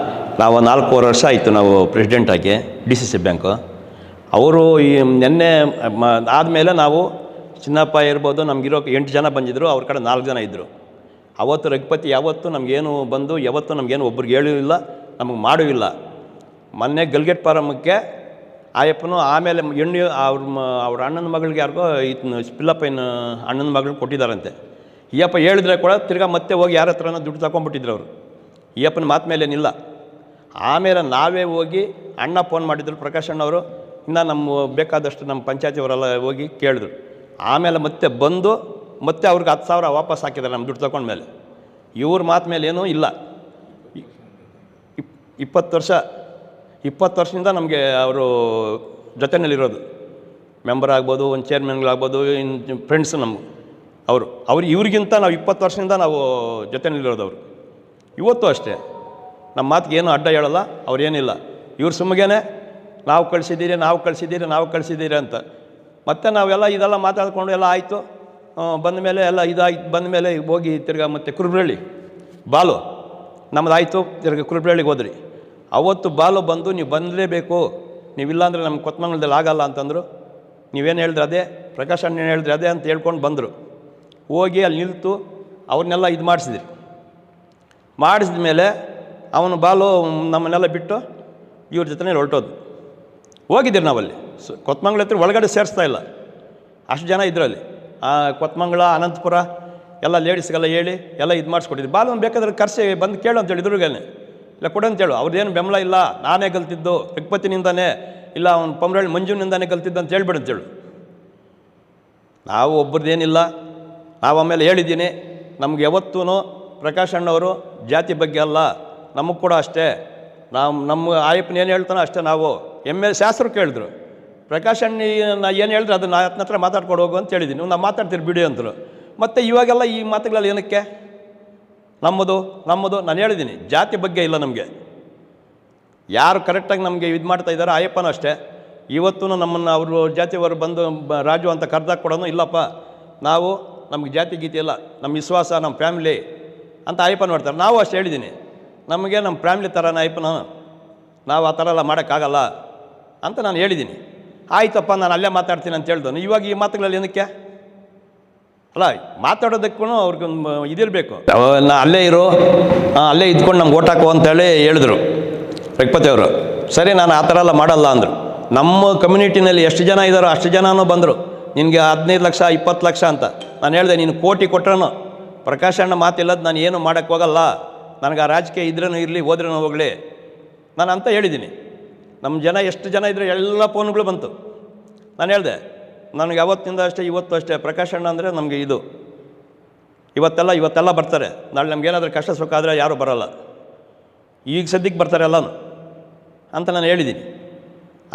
ನಾವು 4 ವರ್ಷ ಆಯಿತು ನಾವು ಪ್ರೆಸಿಡೆಂಟ್ ಆಗಿ DCC ಬ್ಯಾಂಕು. ಅವರು ಈ ನಿನ್ನೆ ಆದಮೇಲೆ ನಾವು ಚಿನ್ನಪ್ಪ ಇರ್ಬೋದು, ನಮಗಿರೋ 8 ಜನ ಬಂದಿದ್ದರು, ಅವ್ರ ಕಡೆ 4 ಜನ ಇದ್ದರು. ಅವತ್ತು ರಘುಪತಿ ಯಾವತ್ತೂ ನಮಗೇನು ಬಂದು ಯಾವತ್ತೂ ನಮಗೇನು ಒಬ್ರಿಗೆ ಹೇಳೂ ಇಲ್ಲ, ನಮಗೆ ಮಾಡೂ ಇಲ್ಲ. ಮೊನ್ನೆ ಗಲ್ಗೆಟ್ ಪಾರಮ್ಮಕ್ಕೆ ಆಯಪ್ಪನು ಆಮೇಲೆ ಹೆಣ್ಣು ಅವ್ರ ಅಣ್ಣನ ಮಗಳಿಗೆ ಯಾರಿಗೋ ಪಿಲ್ಲಪ್ಪನ ಅಣ್ಣನ ಮಗಳು ಕೊಟ್ಟಿದ್ದಾರಂತೆ. ಈಯಪ್ಪ ಹೇಳಿದ್ರೆ ಕೂಡ ತಿರ್ಗಾ ಮತ್ತೆ ಹೋಗಿ ಯಾರ ಹತ್ರನ ದುಡ್ಡು ತಗೊಂಡ್ಬಿಟ್ಟಿದ್ರು ಅವರು. ಈಯಪ್ಪನ ಮಾತು ಮೇಲೇನಿಲ್ಲ. ಆಮೇಲೆ ನಾವೇ ಹೋಗಿ ಅಣ್ಣ ಫೋನ್ ಮಾಡಿದ್ರು, ಪ್ರಕಾಶ್ ಅಣ್ಣವರು, ಇನ್ನು ನಮ್ಮ ಬೇಕಾದಷ್ಟು ನಮ್ಮ ಪಂಚಾಯತಿಯವರೆಲ್ಲ ಹೋಗಿ ಕೇಳಿದ್ರು. ಆಮೇಲೆ ಮತ್ತೆ ಬಂದು ಮತ್ತೆ ಅವ್ರಿಗೆ 10,000 ವಾಪಸ್ ಹಾಕಿದ್ದಾರೆ ನಮ್ಮ ದುಡ್ಡು ತಗೊಂಡ್ಮೇಲೆ. ಇವ್ರ ಮಾತು ಮೇಲೆ ಏನೂ ಇಲ್ಲ. 20 ವರ್ಷದಿಂದ ನಮಗೆ ಅವರು ಜೊತೆಯಲ್ಲಿರೋದು. ಮೆಂಬರ್ ಆಗ್ಬೋದು, ಒಂದು ಚೇರ್ಮನ್ಗಳಾಗ್ಬೋದು, ಇನ್ನು ಫ್ರೆಂಡ್ಸು ಅವರು ಇವ್ರಿಗಿಂತ ನಾವು 20 ವರ್ಷದಿಂದ ನಾವು ಜೊತೆ ನಿಲ್ಲಿರೋದವ್ರು. ಇವತ್ತು ಅಷ್ಟೇ ನಮ್ಮ ಮಾತಿಗೆ ಏನು ಅಡ್ಡ ಹೇಳಲ್ಲ, ಅವ್ರೇನಿಲ್ಲ. ಇವ್ರು ಸುಮ್ಮಗೇನೆ ನಾವು ಕಳಿಸಿದ್ದೀರಿ ಅಂತ. ಮತ್ತು ನಾವೆಲ್ಲ ಇದೆಲ್ಲ ಮಾತಾಡಿಕೊಂಡು ಎಲ್ಲ ಆಯಿತು, ಬಂದ ಮೇಲೆ ಎಲ್ಲ ಬಂದ ಮೇಲೆ ಹೋಗಿ ತಿರ್ಗಾ ಮತ್ತು ಕುರುಬ್ರಳ್ಳಿ ಬಾಲು ನಮ್ಮದಾಯಿತು, ತಿರ್ಗಾ ಕುರುಬ್ರಳ್ಳಿಗೆ ಹೋದ್ರಿ. ಅವತ್ತು ಬಾಲು ಬಂದು ನೀವು ಬಂದಲೇಬೇಕು, ನೀವಿಲ್ಲ ಅಂದರೆ ನಮ್ಮ ಕೊತ್ತಮಂಗಲದಲ್ಲಿ ಆಗಲ್ಲ ಅಂತಂದರು. ನೀವೇನು ಹೇಳಿದ್ರೆ ಅದೇ, ಪ್ರಕಾಶ್ ಅಣ್ಣ ಏನು ಹೇಳಿದ್ರೆ ಅದೇ ಅಂತ ಹೇಳ್ಕೊಂಡು ಬಂದರು. ಹೋಗಿ ಅಲ್ಲಿ ನಿಲ್ತು ಅವ್ರನ್ನೆಲ್ಲ ಇದು ಮಾಡಿಸಿದ ಮೇಲೆ ಅವನು ಬಾಲು ನಮ್ಮನ್ನೆಲ್ಲ ಬಿಟ್ಟು ಇವ್ರ ಜೊತೆ ಹೊರಟೋದು. ಹೋಗಿದ್ದೀರಿ ನಾವಲ್ಲಿ ಕೊತ್ತಮಂಗಲ ಹತ್ರ ಒಳಗಡೆ ಸೇರಿಸ್ತಾ ಇಲ್ಲ, ಅಷ್ಟು ಜನ ಇದರಲ್ಲಿ. ಕೊತ್ತಮಂಗಲ, ಅನಂತಪುರ ಎಲ್ಲ ಲೇಡೀಸ್ಗೆಲ್ಲ ಹೇಳಿ ಎಲ್ಲ ಇದು ಮಾಡಿಸ್ಕೊಟ್ಟಿದ್ವಿ. ಬಾಲನ್ನು ಬೇಕಾದ್ರೆ ಕರೆಸಿ ಬಂದು ಕೇಳು ಅಂತೇಳಿ ಇದ್ರಿಗೇನೆ, ಇಲ್ಲ ಕೊಡು ಅಂತೇಳು. ಅವ್ರದ್ದೇನು ಬೆಂಬಲ ಇಲ್ಲ, ನಾನೇ ಕಲ್ತಿದ್ದು ರಘುಪತಿನಿಂದಾನೇ, ಇಲ್ಲ ಅವ್ನು ಪಂಬ್ರಳ್ಳಿ ಮಂಜುನಿಂದಾನೇ ಕಲ್ತಿದ್ದು ಅಂತ ಹೇಳ್ಬೇಡ ಅಂತೇಳು. ನಾವು ಒಬ್ಬರದ್ದೇನಿಲ್ಲ. ನಾವು ಆಮೇಲೆ ಹೇಳಿದ್ದೀನಿ, ನಮ್ಗೆ ಯಾವತ್ತೂ ಪ್ರಕಾಶ್ ಅಣ್ಣವರು ಜಾತಿ ಬಗ್ಗೆ ಅಲ್ಲ, ನಮಗೆ ಕೂಡ ಅಷ್ಟೇ. ನಮ್ಮ ಆಯಪ್ಪನ ಏನು ಹೇಳ್ತಾನೋ ಅಷ್ಟೇ. ನಾವು ಶಾಸ್ತ್ರಕ್ಕೆ ಹೇಳಿದ್ರು, ಪ್ರಕಾಶ್ ಅಣ್ಣ ಏನು ಹೇಳಿದ್ರೆ ಅದು ಆತನ ಹತ್ರ ಮಾತಾಡ್ಕೊಂಡು ಹೋಗು ಅಂತ ಹೇಳಿದ್ದೀನಿ. ನಾವು ಮಾತಾಡ್ತೀರಿ ಬಿಡಿ ಅಂತರು. ಮತ್ತು ಇವಾಗೆಲ್ಲ ಈ ಮಾತುಗಳಲ್ಲಿ ಏನಕ್ಕೆ? ನಮ್ಮದು ನಾನು ಹೇಳಿದ್ದೀನಿ, ಜಾತಿ ಬಗ್ಗೆ ಇಲ್ಲ ನಮಗೆ. ಯಾರು ಕರೆಕ್ಟಾಗಿ ನಮಗೆ ಇದು ಮಾಡ್ತಾ ಇದ್ದಾರೆ ಆಯಪ್ಪನೂ ಅಷ್ಟೇ. ಇವತ್ತೂ ನಮ್ಮನ್ನು ಅವರು ಜಾತಿಯವರು ಬಂದು ರಾಜು ಅಂತ ಕರೆದಾಗ ಕೊಡೋನು ಇಲ್ಲಪ್ಪ, ನಮಗೆ ಜಾತಿ ಗೀತಿ ಇಲ್ಲ, ನಮ್ಮ ವಿಶ್ವಾಸ, ನಮ್ಮ ಫ್ಯಾಮಿಲಿ ಅಂತ ಆಯಪ್ಪನ ಮಾಡ್ತಾರೆ. ನಾವು ಅಷ್ಟು ಹೇಳಿದ್ದೀನಿ, ನಮಗೆ ನಮ್ಮ ಫ್ಯಾಮಿಲಿ ಥರನ ಆಯಪ್ಪನ, ನಾವು ಆ ಥರ ಎಲ್ಲ ಮಾಡೋಕ್ಕಾಗಲ್ಲ ಅಂತ ನಾನು ಹೇಳಿದ್ದೀನಿ. ಆಯ್ತಪ್ಪ, ನಾನು ಅಲ್ಲೇ ಮಾತಾಡ್ತೀನಿ ಅಂತ ಹೇಳ್ದನು. ಇವಾಗ ಈ ಮಾತುಗಳಲ್ಲಿ ಏನಕ್ಕೆ? ಅಲ್ಲ, ಮಾತಾಡೋದಕ್ಕೂ ಅವ್ರಿಗೊಂದು ಇದಿರಬೇಕು. ಅಲ್ಲೇ ಅಲ್ಲೇ ಇದ್ಕೊಂಡು ನಮ್ಗೆ ಓಟ್ ಹಾಕುವ ಅಂತೇಳಿ ಹೇಳಿದ್ರು ರಘುಪತಿ ಅವರು. ಸರಿ, ನಾನು ಆ ಥರ ಎಲ್ಲ ಮಾಡಲ್ಲ ಅಂದರು. ನಮ್ಮ ಕಮ್ಯುನಿಟಿನಲ್ಲಿ ಎಷ್ಟು ಜನ ಇದ್ದಾರೋ ಅಷ್ಟು ಜನನೂ ಬಂದರು, ನಿನಗೆ 15 ಲಕ್ಷ 20 ಲಕ್ಷ ಅಂತ. ನಾನು ಹೇಳಿದೆ, ನೀನು ಕೋಟಿ ಕೊಟ್ರೂ ಪ್ರಕಾಶ್ ಅಣ್ಣ ಮಾತಿಲ್ಲದ ನಾನು ಏನು ಮಾಡೋಕ್ಕೆ ಹೋಗಲ್ಲ, ನನಗೆ ಆ ರಾಜಕೀಯ ಇದ್ರೂ ಇರಲಿ, ಹೋದ್ರೂ ಹೋಗಲಿ ನಾನು ಅಂತ ಹೇಳಿದ್ದೀನಿ. ನಮ್ಮ ಜನ ಎಷ್ಟು ಜನ ಇದ್ದರೆ ಎಲ್ಲ ಫೋನ್ಗಳು ಬಂತು. ನಾನು ಹೇಳಿದೆ, ನನಗೆ ಅವತ್ತಿಂದ ಅಷ್ಟೇ ಇವತ್ತು ಅಷ್ಟೇ, ಪ್ರಕಾಶ್ ಅಣ್ಣ ಅಂದರೆ ನಮಗೆ ಇದು. ಇವತ್ತೆಲ್ಲ ಬರ್ತಾರೆ, ನಾಳೆ ನಮಗೇನಾದರೂ ಕಷ್ಟ ಸುಖ ಆದರೆ ಯಾರೂ ಬರೋಲ್ಲ, ಈಗ ಸದ್ಯಕ್ಕೆ ಬರ್ತಾರೆ ಎಲ್ಲನೂ ಅಂತ ನಾನು ಹೇಳಿದ್ದೀನಿ.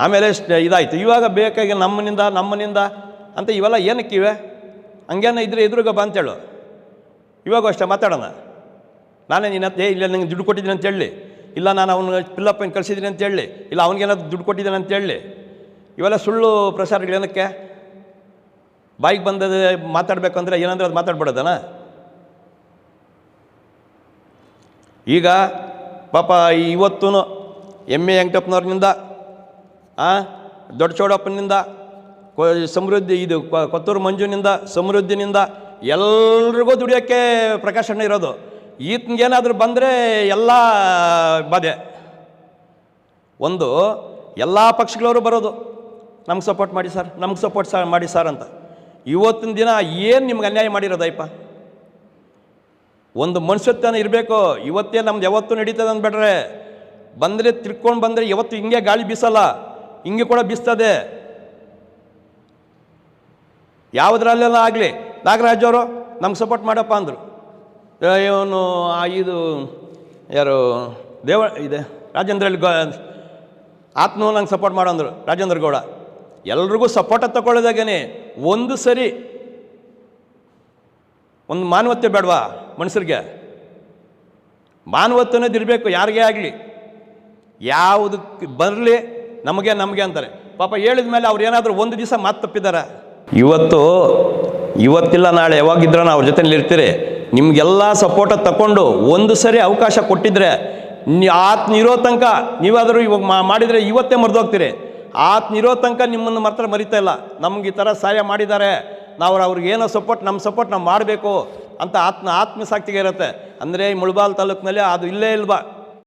ಆಮೇಲೆ ಇದಾಯಿತು. ಇವಾಗ ಬೇಕಾಗಿ ನಮ್ಮನಿಂದ ಅಂತ ಇವೆಲ್ಲ ಏನಕ್ಕಿವೆ? ಹಂಗೇನ ಇದ್ರೆ ಎದುರುಗ ಬಾ ಅಂತೇಳು. ಇವಾಗೂ ಅಷ್ಟೇ ಮಾತಾಡೋಣ. ನಾನೇ ನಿನ್ನ ಇಲ್ಲ ನಂಗೆ ದುಡ್ಡು ಕೊಟ್ಟಿದ್ದೀನಿ ಅಂತ ಹೇಳಿ, ಇಲ್ಲ ನಾನು ಅವನು ಪಿಲ್ಲಪ್ಪನ ಕಳಿಸಿದ್ದೀನಿ ಅಂತ ಹೇಳಿ, ಇಲ್ಲ ಅವ್ನಿಗೇನಾದ್ರು ದುಡ್ಡು ಕೊಟ್ಟಿದ್ದಾನೆ ಅಂತ ಹೇಳಿ, ಇವೆಲ್ಲ ಸುಳ್ಳು ಪ್ರಚಾರಗಳೇನಕ್ಕೆ? ಬಾಯಿಗೆ ಬಂದದೆ ಮಾತಾಡಬೇಕು ಅಂದರೆ ಏನಂದ್ರೆ ಅದು ಮಾತಾಡ್ಬಿಡೋದನ? ಈಗ ಪಾಪ ಇವತ್ತೂ ಎಮ್ಮೆ ವೆಂಕಟಪ್ಪನವ್ರನಿಂದ, ದೊಡ್ಡ ಚೌಡಪ್ಪನಿಂದ, ಸಮೃದ್ಧಿ ಇದು ಕೊತ್ತೂರು ಮಂಜುನಿಂದ, ಸಮೃದ್ಧಿನಿಂದ ಎಲ್ರಿಗೂ ದುಡಿಯೋಕ್ಕೆ ಪ್ರಕಾಶ್ ಅಣ್ಣ ಇರೋದು. ಈತನಿಗೇನಾದರೂ ಬಂದರೆ ಎಲ್ಲ ಬಾಧೆ. ಎಲ್ಲ ಪಕ್ಷಗಳವರು ಬರೋದು, ನಮ್ಗೆ ಸಪೋರ್ಟ್ ಮಾಡಿ ಸರ್, ನಮ್ಗೆ ಸಪೋರ್ಟ್ ಮಾಡಿ ಸರ್ ಅಂತ. ಇವತ್ತಿನ ದಿನ ಏನು ನಿಮ್ಗೆ ಅನ್ಯಾಯ ಮಾಡಿರೋದಯ್ಯಪ್ಪ? ಒಂದು ಮನುಷ್ಯತ್ವನ ಇರಬೇಕು. ಇವತ್ತೇ ನಮ್ದು ಯಾವತ್ತೂ ನಡೀತದೆ ಅಂದ್ಬಿಟ್ರೆ, ಬಂದರೆ ತಿರ್ಕೊಂಡು ಬಂದರೆ ಯಾವತ್ತು ಹಿಂಗೆ ಗಾಳಿ ಬೀಸಲ್ಲ, ಹಿಂಗೆ ಕೂಡ ಬೀಸ್ತದೆ. ಯಾವುದ್ರಲ್ಲೆಲ್ಲ ಆಗಲಿ ನಾಗರಾಜ್ ಅವರು ನಮ್ಗೆ ಸಪೋರ್ಟ್ ಮಾಡಪ್ಪ ಅಂದರು. ಇವನು ಇದು ಯಾರು ಇದೆ ರಾಜೇಂದ್ರ ಆತ್ಮೂ ನಂಗೆ ಸಪೋರ್ಟ್ ಮಾಡಂದರು, ರಾಜೇಂದ್ರ ಗೌಡ. ಎಲ್ರಿಗೂ ಸಪೋರ್ಟ ತಗೊಳ್ಳೋದಾಗೇ ಒಂದು ಸರಿ ಒಂದು ಮಾನವತೆ ಬೇಡವಾ ಮನುಷ್ಯರಿಗೆ? ಮಾನವತ್ವನೇದು ಇರಬೇಕು ಯಾರಿಗೇ ಆಗಲಿ. ಯಾವುದಕ್ಕೆ ಬರಲಿ ನಮಗೆ ಅಂತಾರೆ. ಪಾಪ ಹೇಳಿದ ಮೇಲೆ ಅವ್ರು ಏನಾದರೂ ಒಂದು ದಿವಸ ಮಾತು ತಪ್ಪಿದ್ದಾರೆ. ಇವತ್ತಿಲ್ಲ ನಾಳೆ ಯಾವಾಗಿದ್ರೂ ಅವ್ರ ಜೊತೆಲಿ ಇರ್ತೀರಿ. ನಿಮಗೆಲ್ಲ ಸಪೋರ್ಟ ತಗೊಂಡು ಒಂದು ಸರಿ ಅವಕಾಶ ಕೊಟ್ಟಿದ್ರೆ ಆತ್ನಿರೋ ತನಕ ನೀವಾದರೂ ಇವಾಗ ಮಾಡಿದರೆ ಇವತ್ತೇ ಮರೆದೋಗ್ತೀರಿ. ಆತ್ನಿರೋ ತನಕ ನಿಮ್ಮನ್ನು ಮಾತ್ರ ಮರಿತಾ ಇಲ್ಲ. ನಮ್ಗೆ ಈ ಥರ ಸಹಾಯ ಮಾಡಿದ್ದಾರೆ, ನಾವು ಅವ್ರಿಗೆ ಏನೋ ನಮ್ಮ ಸಪೋರ್ಟ್ ನಾವು ಮಾಡಬೇಕು ಅಂತ ಆತ್ಮಸಾಕ್ಷಿಗೆ ಇರುತ್ತೆ. ಅಂದರೆ ಮುಳಬಾಲ್ ತಾಲೂಕಿನಲ್ಲಿ ಅದು ಇಲ್ಲೇ ಇಲ್ವಾ